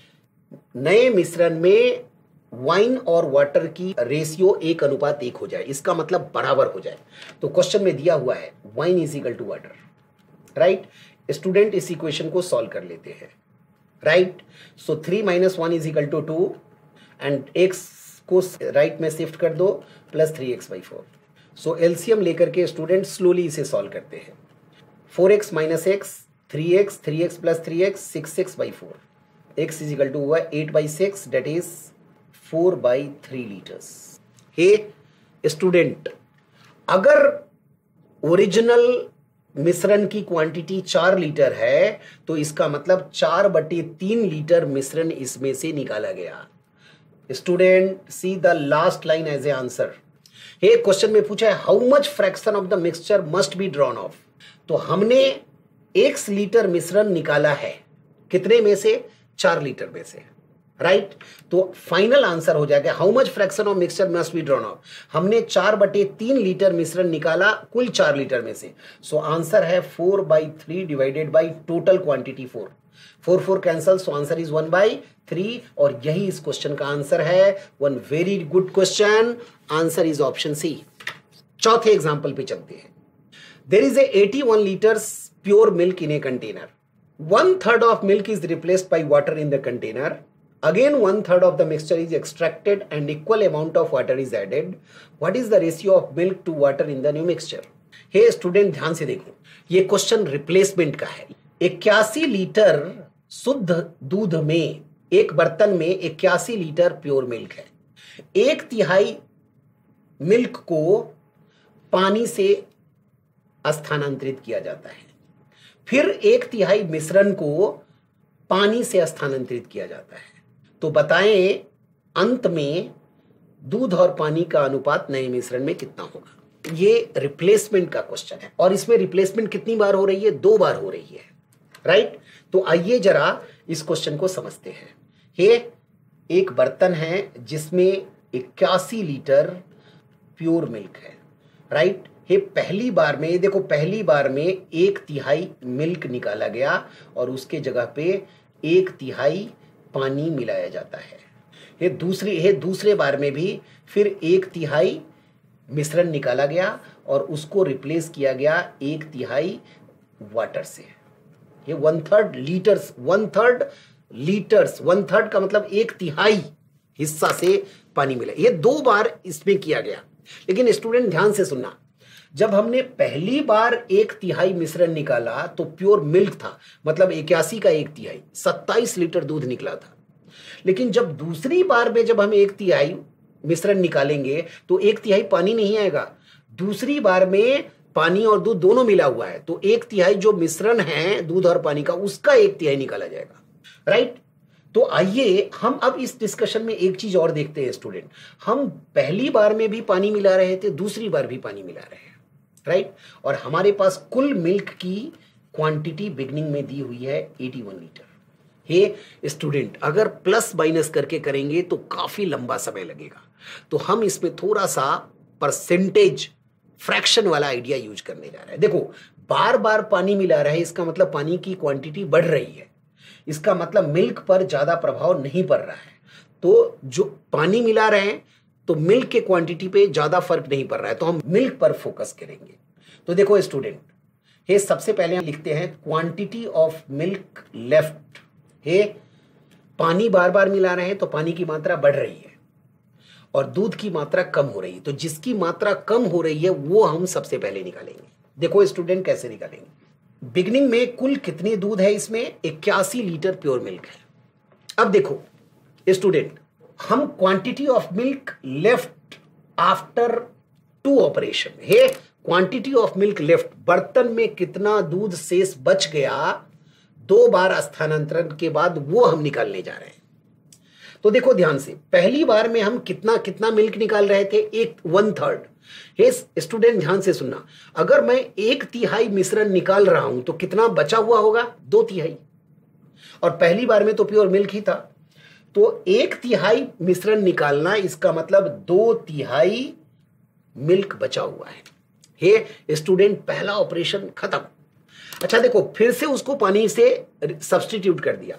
S1: नए मिश्रण में वाइन और वाटर की रेशियो 1:1 हो जाए, इसका मतलब बराबर हो जाए। तो क्वेश्चन में दिया हुआ है wine is equal to water, right. Student इस इक्वेशन को सॉल्व कर लेते हैं, राइट। सो 3 - 1 = 2, एंड x को राइट में शिफ्ट कर दो, प्लस 3x/4। सो एलसीएम लेकर के स्टूडेंट स्लोली इसे सॉल्व करते हैं। 4x - x, 3x, 3x + 3x, 6x/4, x = हुआ 8/6, डेट इज 4/3 लीटर्स। हे स्टूडेंट, अगर ओरिजिनल मिश्रण की क्वांटिटी 4 लीटर है, तो इसका मतलब 4/3 लीटर मिश्रण इसमें से निकाला गया। Student see the last line as a answer. हे क्वेश्चन में पूछा है how much fraction of the mixture must be drawn off, तो हमने 1 लीटर मिश्रण निकाला है, कितने में से, 4 लीटर में से, राइट। तो फाइनल आंसर हो जाएगा how much fraction of mixture must be drawn of, हमने 4/3 लीटर मिश्रण निकाला कुल 4 लीटर में से। सो आंसर है 4/3 divided by total quantity 4, 4 cancel, so answer is 1/3, और यही इस क्वेश्चन का आंसर है। One very good question, answer is option C. चौथे एग्जाम्पल पे चलते हैं। There is a 81 litres pure milk in a container, 1/3 of milk is replaced by water in the container. Again 1/3 of the mixture is extracted and equal amount of water is added. What is the ratio of milk to water in the new mixture? Hey student, ध्यान से देखो, ये क्वेश्चन रिप्लेसमेंट का है। 81 लीटर शुद्ध दूध में, एक बर्तन में 81 लीटर प्योर मिल्क है, 1/3 मिल्क को पानी से स्थानांतरित किया जाता है, फिर 1/3 मिश्रण को पानी से स्थानांतरित किया जाता है। तो बताएं अंत में दूध और पानी का अनुपात नए मिश्रण में कितना होगा। ये रिप्लेसमेंट का क्वेश्चन है, और इसमें रिप्लेसमेंट कितनी बार हो रही है, 2 बार हो रही है, राइट। तो आइए जरा इस क्वेश्चन को समझते हैं। ये एक बर्तन है जिसमें 81 लीटर प्योर मिल्क है, राइट। ये पहली बार में, देखो पहली बार में 1/3 मिल्क निकाला गया और उसके जगह पे 1/3 पानी मिलाया जाता है। ये दूसरे बार में भी फिर 1/3 मिश्रण निकाला गया और उसको रिप्लेस किया गया 1/3 वाटर से। ये 1/3 लीटर्स, 1/3 लीटर्स, 1/3 का मतलब 1/3 हिस्सा से पानी मिला। ये 2 बार इसमें किया गया। लेकिन स्टूडेंट ध्यान से सुनना, जब हमने पहली बार 1/3 मिश्रण निकाला तो प्योर मिल्क था, मतलब 81 का 1/3, 27 लीटर दूध निकला था। लेकिन जब दूसरी बार में जब हम 1/3 मिश्रण निकालेंगे तो 1/3 पानी नहीं आएगा, दूसरी बार में पानी और दूध दोनों मिला हुआ है, तो 1/3 जो मिश्रण है दूध और पानी का, उसका 1/3 निकाला जाएगा, राइट। तो आइए हम अब इस डिस्कशन में एक चीज और देखते हैं स्टूडेंट। हम पहली बार में भी पानी मिला रहे थे, दूसरी बार भी पानी मिला रहे हैं, राइट। और हमारे पास कुल मिल्क की क्वांटिटी बिगनिंग में दी हुई है 81 लीटर। हे स्टूडेंट, अगर प्लस माइनस करके करेंगे तो काफी लंबा समय लगेगा, तो हम इसमें थोड़ा सा परसेंटेज फ्रैक्शन वाला आइडिया यूज करने जा रहे हैं। देखो, बार बार पानी मिला रहा है, इसका मतलब पानी की क्वांटिटी बढ़ रही है, इसका मतलब मिल्क पर ज्यादा प्रभाव नहीं पड़ रहा है। तो जो पानी मिला रहे हैं तो मिल्क के क्वांटिटी पे ज्यादा फर्क नहीं पड़ रहा है, तो हम मिल्क पर फोकस करेंगे। तो देखो स्टूडेंट, हे सबसे पहले हम लिखते हैं क्वांटिटी ऑफ मिल्क लेफ्ट। हे पानी बार बार मिला रहे हैं तो पानी की मात्रा बढ़ रही है और दूध की मात्रा कम हो रही है, तो जिसकी मात्रा कम हो रही है वो हम सबसे पहले निकालेंगे। देखो स्टूडेंट कैसे निकालेंगे। बिगनिंग में कुल कितनी दूध है, इसमें 81 लीटर प्योर मिल्क है। अब देखो स्टूडेंट, हम quantity of milk left after 2 operation, हे क्वांटिटी ऑफ मिल्क लेफ्ट, बर्तन में कितना दूध शेष बच गया 2 बार स्थानांतरण के बाद, वो हम निकालने जा रहे हैं। तो देखो ध्यान से, पहली बार में हम कितना कितना मिल्क निकाल रहे थे, 1/3। हे स्टूडेंट ध्यान से सुनना, अगर मैं 1/3 मिश्रण निकाल रहा हूं तो कितना बचा हुआ होगा, 2/3, और पहली बार में तो प्योर मिल्क ही था, तो 1/3 मिश्रण निकालना, इसका मतलब 2/3 मिल्क बचा हुआ है। हे स्टूडेंट, पहला ऑपरेशन खत्म। अच्छा देखो, फिर से उसको पानी से सब्स्टिट्यूट कर दिया,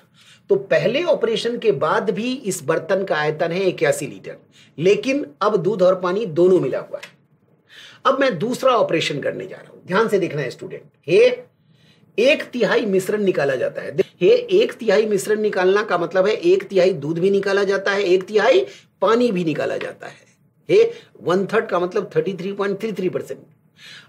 S1: तो पहले ऑपरेशन के बाद भी इस बर्तन का आयतन है 81 लीटर, लेकिन अब दूध और पानी दोनों मिला हुआ है। अब मैं दूसरा ऑपरेशन करने जा रहा हूं, ध्यान से देखना है स्टूडेंट। हे 1/3 मिश्रण निकाला जाता है। हे 1/3 मिश्रण निकालना का मतलब है 1/3 दूध भी निकाला जाता है, 1/3 पानी भी निकाला जाता है। हे 1/3 का मतलब 33.33%।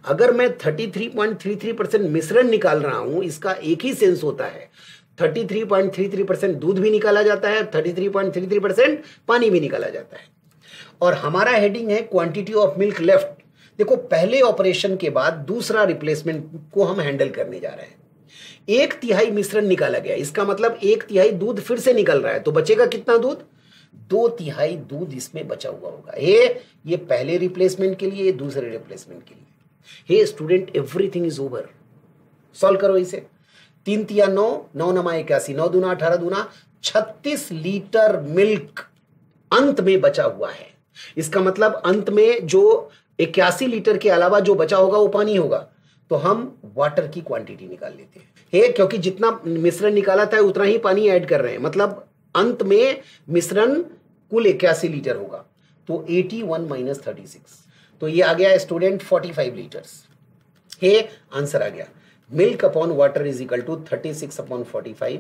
S1: अगर मैं 33.33% मिश्रण निकाल रहा हूं, इसका एक ही सेंस होता है, 33.33% दूध भी निकाला जाता है, 33.33% पानी भी निकाला जाता है। और हमारा हेडिंग है क्वांटिटी ऑफ मिल्क लेफ्ट। देखो, पहले ऑपरेशन के बाद दूसरा रिप्लेसमेंट को हम हैंडल करने जा रहे हैं। 1/3 मिश्रण निकाला गया, इसका मतलब 1/3 दूध फिर से निकल रहा है, तो बचेगा कितना दूध, 2/3 दूध इसमें बचा हुआ होगा। ये पहले रिप्लेसमेंट के लिए, दूसरे रिप्लेसमेंट के लिए। हे student, everything is over. Solve करो इसे। 3 तिया 9, 9 नमा 81, 9 दूना 18 दूना 36 लीटर मिल्क अंत में बचा हुआ है। इसका मतलब अंत में जो 81 लीटर के अलावा जो बचा होगा वो पानी होगा, तो हम वाटर की क्वांटिटी निकाल लेते हैं। क्योंकि जितना मिश्रण निकाला था उतना ही पानी ऐड कर रहे हैं, मतलब अंत में मिश्रण कुल 81 लीटर होगा, तो 81 - 36, तो ये आ गया स्टूडेंट 45 लीटर्स। हे आंसर आ गया, milk upon water is equal to 36/45,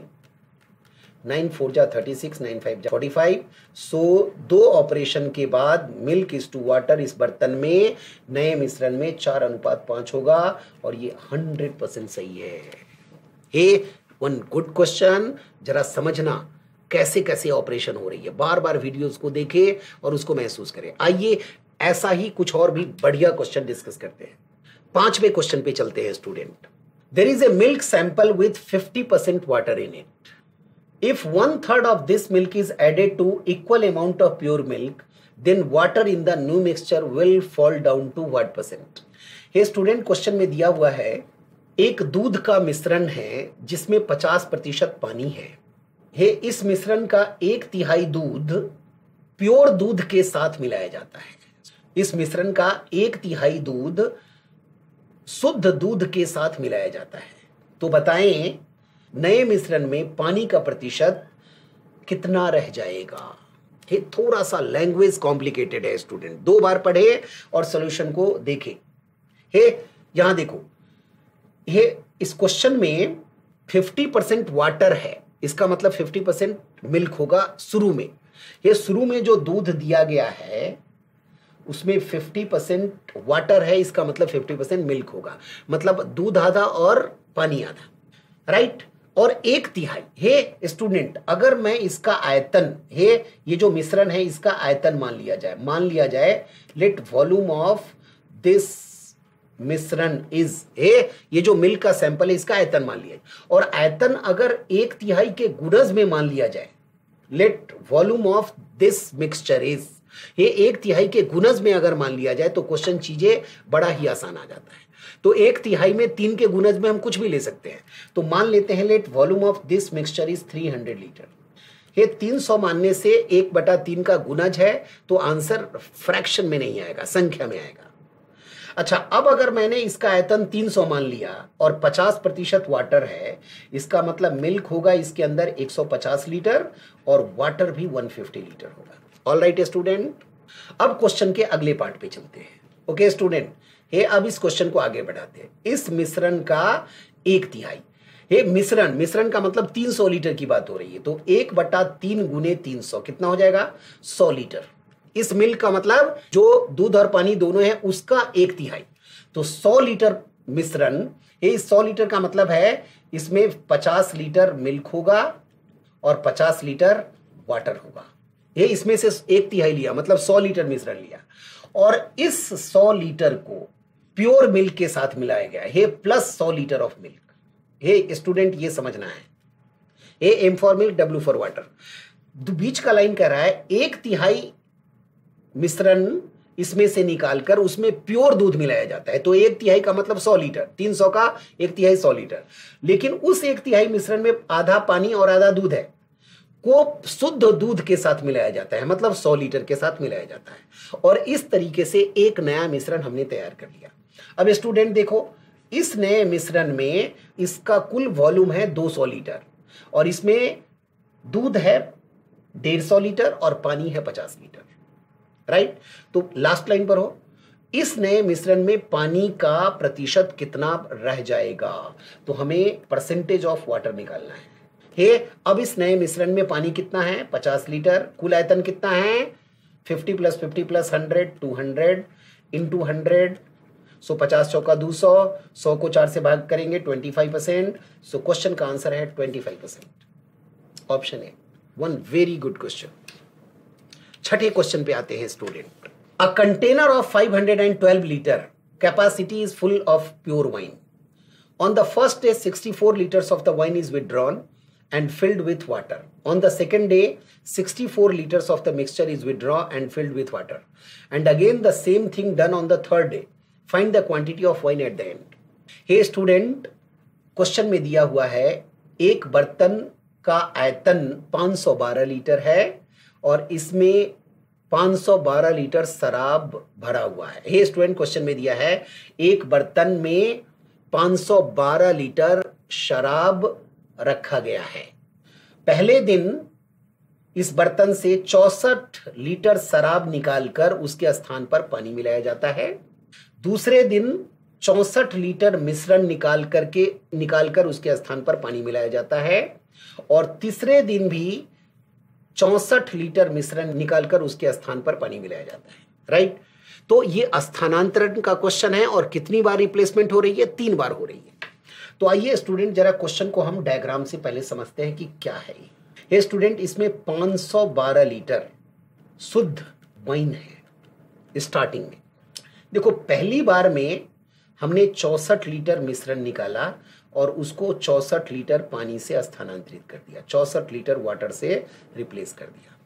S1: 9 4 जा 36, 9 5 जा 45। सो 2 ऑपरेशन के बाद मिल्क इज टू वाटर इस बर्तन में नए मिश्रण में 4:5 होगा, और ये 100% सही है। हे वन गुड क्वेश्चन, जरा समझना कैसे कैसे ऑपरेशन हो रही है, बार बार वीडियोस को देखे और उसको महसूस करें। आइए ऐसा ही कुछ और भी बढ़िया क्वेश्चन डिस्कस करते हैं। 5वें क्वेश्चन पे चलते हैं student. There is a milk sample with 50% water in it. If 1/3 of this milk is added to equal amount of pure milk, then water in the new mixture will fall down to what percent? ये स्टूडेंट क्वेश्चन में दिया हुआ है, एक दूध का मिश्रण है जिसमें 50% पानी है। इस मिश्रण का 1/3 दूध प्योर दूध के साथ मिलाया जाता है। इस मिश्रण का 1/3 दूध शुद्ध दूध के साथ मिलाया जाता है। तो बताएं नए मिश्रण में पानी का प्रतिशत कितना रह जाएगा। ये थोड़ा सा लैंग्वेज कॉम्प्लिकेटेड है स्टूडेंट, 2 बार पढ़े और सॉल्यूशन को देखें। हे यहां देखो, ये इस क्वेश्चन में 50% वाटर है, इसका मतलब 50% मिल्क होगा शुरू में। ये शुरू में जो दूध दिया गया है उसमें 50% वाटर है, इसका मतलब 50% मिल्क होगा, मतलब दूध आधा और पानी आधा, राइट। और 1/3 हे स्टूडेंट, अगर मैं इसका आयतन, हे ये जो मिश्रण है इसका आयतन मान लिया जाए लेट वॉल्यूम ऑफ दिस मिश्रण इज, हे ये जो मिल्क का सैंपल है इसका आयतन मान लिया जाए, और आयतन अगर 1/3 के गुणज में मान लिया जाए, let volume of this mixture is, ये 1/3 के गुणज में अगर मान लिया जाए तो क्वेश्चन चीजें बड़ा ही आसान आ जाता है। तो 1/3 में 3 के गुणज में हम कुछ भी ले सकते हैं, तो मान लेते हैं let volume of this mixture is 300 litre. ये 300 मानने से 1/3 का गुणज है, तो आंसर फ्रैक्शन में नहीं आएगा, संख्या में आएगा। अच्छा, अब अगर मैंने इसका आयतन 300 मान लिया और 50% वाटर है, इसका मतलब मिल्क होगा इसके अंदर 150 लीटर और वाटर भी 150 लीटर होगा। ऑल राइट स्टूडेंट, अब क्वेश्चन के अगले पार्ट पे चलते हैं। ओके स्टूडेंट, ये अब इस क्वेश्चन को आगे बढ़ाते हैं। इस मिश्रण का 1/3, ये मिश्रण का मतलब 300 लीटर की बात हो रही है, तो 1/3 गुने 300 कितना हो जाएगा, 100 लीटर। इस मिल्क का मतलब जो दूध और पानी दोनों है उसका 1/3, तो 100 लीटर मिश्रण, ये 100 लीटर का मतलब है इसमें 50 लीटर मिल्क होगा और 50 लीटर वाटर होगा। ये इसमें से 1/3 लिया, मतलब 100 लीटर मिश्रण लिया, और इस 100 लीटर को प्योर मिल्क के साथ मिलाया गया, ये प्लस 100 लीटर ऑफ मिल्क। ये स्टूडेंट ये समझना है, a M for milk, W for water. बीच का लाइन कह रहा है 1/3 मिश्रण इसमें से निकालकर उसमें प्योर दूध मिलाया जाता है, तो 1/3 का मतलब 100 लीटर, 300 का 1/3 100 लीटर, लेकिन उस 1/3 मिश्रण में आधा पानी और आधा दूध है को शुद्ध दूध के साथ मिलाया जाता है, मतलब 100 लीटर के साथ मिलाया जाता है, और इस तरीके से एक नया मिश्रण हमने तैयार कर लिया। अब स्टूडेंट देखो, इस नए मिश्रण में इसका कुल वॉल्यूम है 200 लीटर और इसमें दूध है 150 लीटर और पानी है 50 लीटर, राइट। तो लास्ट लाइन पर हो, इस नए मिश्रण में पानी का प्रतिशत कितना रह जाएगा, तो हमें परसेंटेज ऑफ वाटर निकालना है। अब इस नए मिश्रण में पानी कितना है, 50 लीटर, कुल आयतन कितना है 50 + 50 + 100 200 इंटू 100, सो 50 चौका 200, 100 को 4 से भाग करेंगे 25%, सो क्वेश्चन का आंसर है 25%, option A. One very good question. छठे क्वेश्चन पे आते हैं student. A container of 512 litre capacity is full of pure wine. On the first day 64 liters of the wine is withdrawn and filled with water. On the second day 64 liters of the mixture is withdrawn and filled with water. And again the same thing done on the third day. Find the quantity of wine at the end. Hey student, question में दिया हुआ है एक बर्तन का आयतन 512 लीटर है और इसमें 512 लीटर शराब भरा हुआ है। हे स्टूडेंट, क्वेश्चन में दिया है एक बर्तन में 512 लीटर शराब रखा गया है। पहले दिन इस बर्तन से 64 लीटर शराब निकालकर उसके स्थान पर पानी मिलाया जाता है। दूसरे दिन 64 लीटर मिश्रण निकालकर उसके स्थान पर पानी मिलाया जाता है और तीसरे दिन भी 64 लीटर मिश्रण निकालकर उसके स्थान पर पानी मिलाया जाता है, राइट। तो ये स्थानांतरण का क्वेश्चन है और कितनी बार रिप्लेसमेंट हो रही है, 3 बार हो रही है। तो आइए स्टूडेंट जरा क्वेश्चन को हम डायग्राम से पहले समझते हैं कि क्या है ये स्टूडेंट। इसमें 512 लीटर शुद्ध वाइन है स्टार्टिंग में। देखो, पहली बार में हमने 64 लीटर मिश्रण निकाला और उसको 64 लीटर पानी से स्थानांतरित कर दिया, 64 लीटर वाटर से रिप्लेस कर दिया।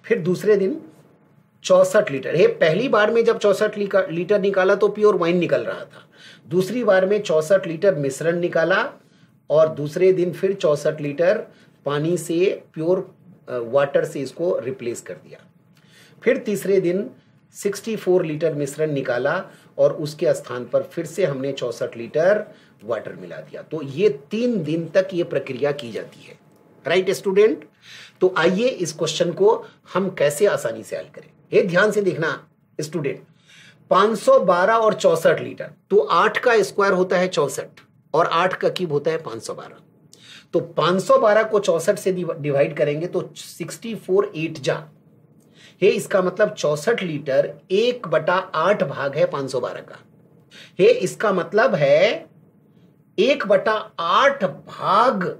S1: फिर दूसरे दिन 64 लीटर, ये पहली बार में जब 64 लीटर निकाला तो प्योर वाइन निकल रहा था। दूसरी बार में 64 लीटर मिश्रण निकाला और दूसरे दिन फिर 64 लीटर पानी से प्योर वाटर से इसको रिप्लेस कर दिया। फिर तीसरे दिन 64 लीटर मिश्रण निकाला और उसके स्थान पर फिर से हमने 64 लीटर वाटर मिला दिया। तो ये 3 दिन तक ये प्रक्रिया की जाती है, राइट स्टूडेंट। तो आइए इस क्वेश्चन को हम कैसे आसानी से हल करें। ये ध्यान से देखना स्टूडेंट, 512 और 64 लीटर, तो 8 का स्क्वायर होता है 64 और 8 का क्यूब होता है 512। तो 512 को 64 से डिवाइड करेंगे तो 64 8 जा, हे इसका मतलब 64 लीटर 1/8 भाग है 512 का। हे इसका मतलब है 1/8 भाग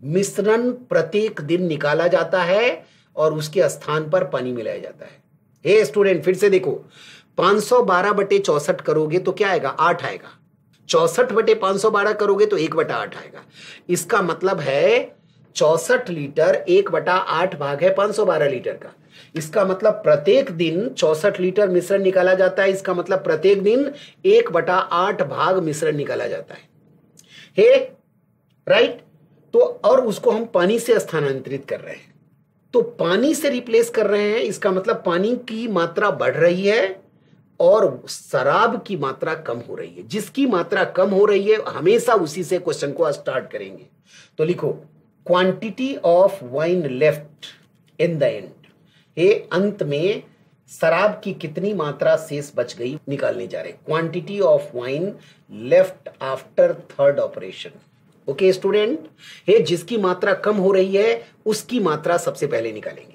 S1: मिश्रण प्रत्येक दिन निकाला जाता है और उसके स्थान पर पानी मिलाया जाता है। हे स्टूडेंट फिर से देखो, 512/64 करोगे तो क्या आएगा, 8 आएगा। 64/512 करोगे तो 1/8 आएगा। इसका मतलब है 64 लीटर 1/8 भाग है 512 लीटर का। इसका मतलब प्रत्येक दिन 64 लीटर मिश्रण निकाला जाता है। इसका मतलब प्रत्येक दिन 1/8 भाग मिश्रण निकाला जाता है। हे राइट, तो और उसको हम पानी से स्थानांतरित कर रहे हैं, तो पानी से रिप्लेस कर रहे हैं। इसका मतलब पानी की मात्रा बढ़ रही है और शराब की मात्रा कम हो रही है। जिसकी मात्रा कम हो रही है हमेशा उसी से क्वेश्चन को स्टार्ट करेंगे। तो लिखो quantity of wine left in the and, ये अंत में शराब की कितनी मात्रा शेष बच गई निकालने जा रहे। Quantity of wine left after third operation. Okay student, ये जिसकी मात्रा कम हो रही है उसकी मात्रा सबसे पहले निकालेंगे।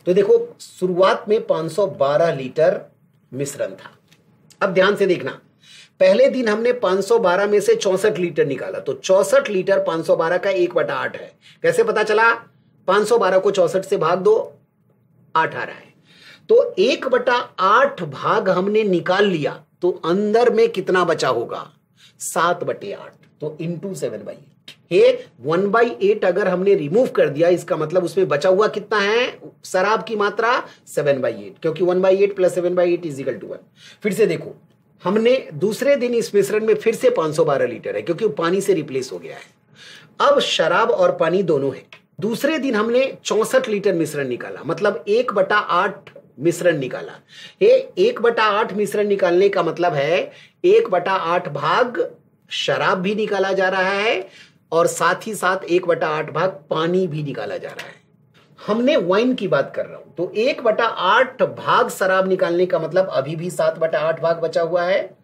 S1: तो देखो शुरुआत में 512 लीटर मिश्रण था। अब ध्यान से देखना, पहले दिन हमने 512 में से 64 लीटर निकाला, तो 64 लीटर 512 का 1/8 है। कैसे पता चला, 512 को 64 से भाग दो, 8 आ रहा है। तो 1/8 भाग हमने निकाल लिया, तो अंदर में कितना बचा होगा, 7/8, तो इंटू 7/8। ये 1/8 अगर हमने रिमूव कर दिया, इसका मतलब उसमें बचा हुआ कितना है, शराब की मात्रा 7/8, क्योंकि 1/8 प्लस 7/8 इज इक्वल टू 1। फिर से देखो, हमने दूसरे दिन इस मिश्रण में फिर से 512 लीटर है, क्योंकि पानी से रिप्लेस हो गया है। अब शराब और पानी दोनों है। दूसरे दिन हमने 64 लीटर मिश्रण निकाला, मतलब 1/8 मिश्रण निकाला। ये 1/8 मिश्रण निकालने का मतलब है 1/8 भाग शराब भी निकाला जा रहा है और साथ ही साथ 1/8 भाग पानी भी निकाला जा रहा है। हमने वाइन की बात कर रहा हूं, तो 1/8 भाग शराब निकालने का मतलब अभी भी 7/8 भाग बचा हुआ है।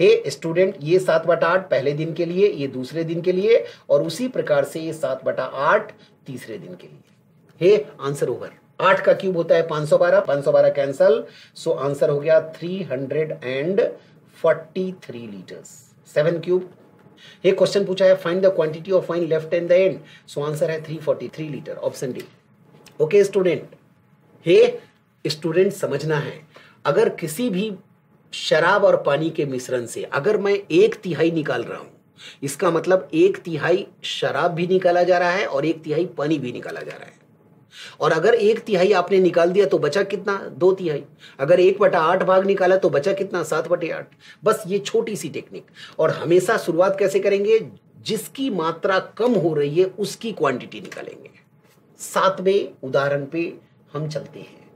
S1: हे स्टूडेंट, ये 7/8 पहले दिन के लिए, ये दूसरे दिन के लिए, और उसी प्रकार से ये 7/8 तीसरे दिन के लिए। हे आंसर ओवर। 8 का क्यूब होता है 512, 512 कैंसल, सो आंसर हो गया 343 लीटर्स। 7 क्यूब। ये क्वेश्चन पूछा है find the quantity of wine left in the end, so answer है 343 litre, option D. Okay student, हे स्टूडेंट समझना है, अगर किसी भी शराब और पानी के मिश्रण से अगर मैं 1/3 निकाल रहा हूं, इसका मतलब 1/3 शराब भी निकाला जा रहा है और 1/3 पानी भी निकाला जा रहा है। और अगर 1/3 आपने निकाल दिया तो बचा कितना, 2/3। अगर 1/8 भाग निकाला तो बचा कितना, 7/8। बस ये छोटी सी टेक्निक। और हमेशा शुरुआत कैसे करेंगे, जिसकी मात्रा कम हो रही है उसकी क्वांटिटी निकालेंगे। 7वें उदाहरण पे हम चलते हैं।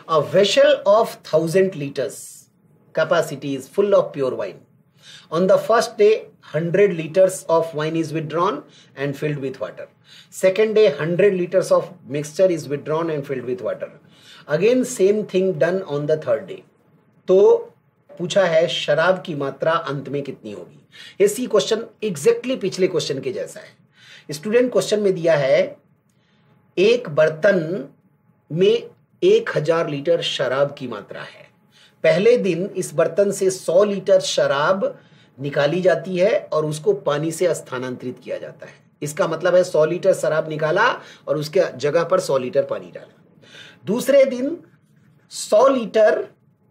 S1: A vessel of 1000 litres capacity is full of pure wine. On the first day, 100 liters of wine is withdrawn and filled with water. Second day, 100 liters of mixture is withdrawn and filled with water. Again, same thing done on the third day. तो पूछा है शराब की मात्रा अंत में कितनी होगी। इसी क्वेश्चन एग्जैक्टली पिछले क्वेश्चन के जैसा है। स्टूडेंट क्वेश्चन में दिया है एक बर्तन में 1000 लीटर शराब की मात्रा है। पहले दिन इस बर्तन से 100 लीटर शराब निकाली जाती है और उसको पानी से स्थानांतरित किया जाता है। इसका मतलब है 100 लीटर शराब निकाला और उसके जगह पर 100 लीटर पानी डाला। दूसरे दिन 100 लीटर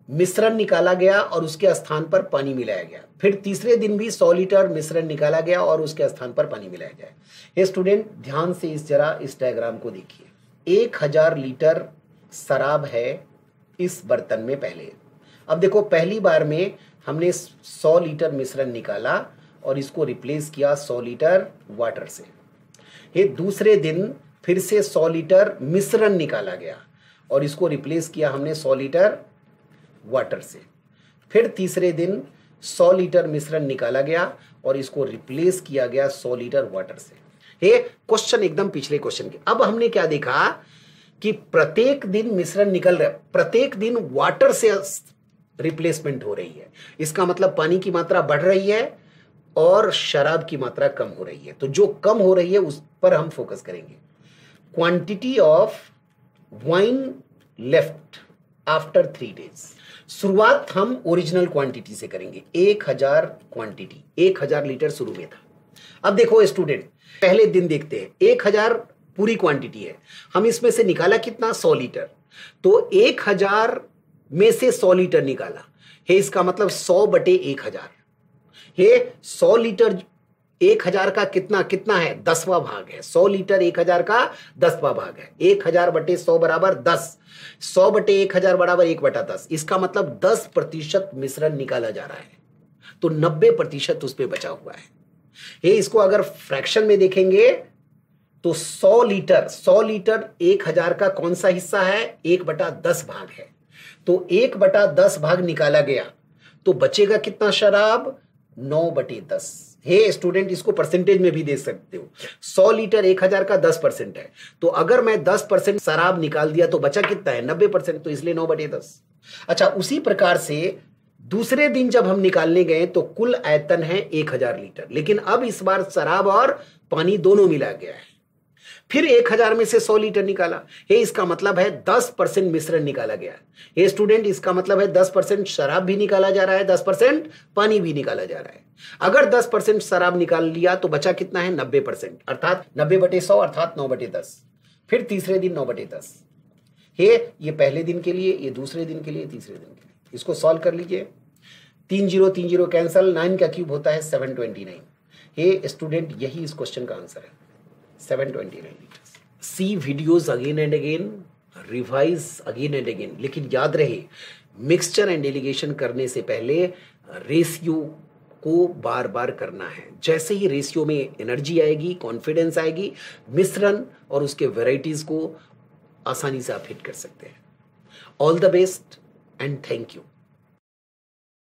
S1: मिश्रण निकाला गया और उसके स्थान पर पानी मिलाया गया। फिर तीसरे दिन भी 100 लीटर मिश्रण निकाला गया और उसके स्थान पर पानी मिलाया गया। ये स्टूडेंट ध्यान से इस डायग्राम को देखिए। 1000 लीटर शराब है इस बर्तन में पहले। अब देखो पहली बार में हमने 100 लीटर मिश्रण निकाला और इसको रिप्लेस किया 100 लीटर वाटर से। ये दूसरे दिन फिर से 100 लीटर मिश्रण निकाला गया और इसको रिप्लेस किया हमने 100 लीटर वाटर से। फिर तीसरे दिन 100 लीटर मिश्रण निकाला गया और इसको रिप्लेस किया गया 100 लीटर वाटर से। ये क्वेश्चन एकदम पिछले क्वेश्चन के। अब हमने क्या देखा कि प्रत्येक दिन मिश्रण निकल रहा है, प्रत्येक दिन वाटर से रिप्लेसमेंट हो रही है, इसका मतलब पानी की मात्रा बढ़ रही है और शराब की मात्रा कम हो रही है। तो जो कम हो रही है उस पर हम फोकस करेंगे। Quantity of wine left after 3 days। शुरुआत हम ओरिजिनल क्वांटिटी से करेंगे। 1000 क्वांटिटी, 1000 लीटर शुरू में था। अब देखो स्टूडेंट, पहले दिन देखते हैं। 1000 पूरी क्वांटिटी है, हम इसमें से निकाला कितना, 100 लीटर। तो 1000 में से 100 लीटर निकाला है, इसका मतलब 100 बटे 1000 है। 100 लीटर 1000 का कितना कितना है, 10वां भाग है। 100 लीटर 1000 का 10वां भाग है। 1000 बटे 100 बराबर 10, 100 बटे 1000 बराबर 1/10। इसका मतलब 10% मिश्रण निकाला जा रहा है, तो 90% उस पर बचा हुआ है। ये इसको अगर फ्रैक्शन में देखेंगे तो 100 लीटर 1000 का कौन सा हिस्सा है, 1/10 भाग है। तो 1/10 भाग निकाला गया तो बचेगा कितना शराब, 9/10। हे स्टूडेंट, इसको परसेंटेज में भी दे सकते हो। 100 लीटर 1000 का 10% है, तो अगर मैं 10% शराब निकाल दिया तो बचा कितना है, 90%, तो इसलिए 9/10। अच्छा, उसी प्रकार से दूसरे दिन जब हम निकालने गए तो कुल आयतन है 1000 लीटर, लेकिन अब इस बार शराब और पानी दोनों मिला गया है। फिर 1000 में से 100 लीटर निकाला है, इसका मतलब है 10% मिश्रण निकाला गया है। स्टूडेंट, इसका मतलब है 10% शराब भी निकाला जा रहा है, 10% पानी भी निकाला जा रहा है। अगर 10% शराब निकाल लिया तो बचा कितना है, 90%, अर्थात 90/100 अर्थात 9/10। फिर तीसरे दिन 9/10 है। ये पहले दिन के लिए, ये दूसरे दिन के लिए, तीसरे दिन के लिए। इसको सॉल्व कर लीजिए। 3 0 3 0 कैंसल, 9 का क्यूब होता है 729। हे स्टूडेंट, यही इस क्वेश्चन का आंसर है, 729 litres. See videos again and again, revise again and again. लेकिन याद रहे, मिक्सचर एंड एलिगेशन करने से पहले रेशियो को बार बार करना है। जैसे ही रेशियो में एनर्जी आएगी, कॉन्फिडेंस आएगी, मिश्रण और उसके वेराइटीज को आसानी से आप हिट कर सकते हैं। All the best and thank you.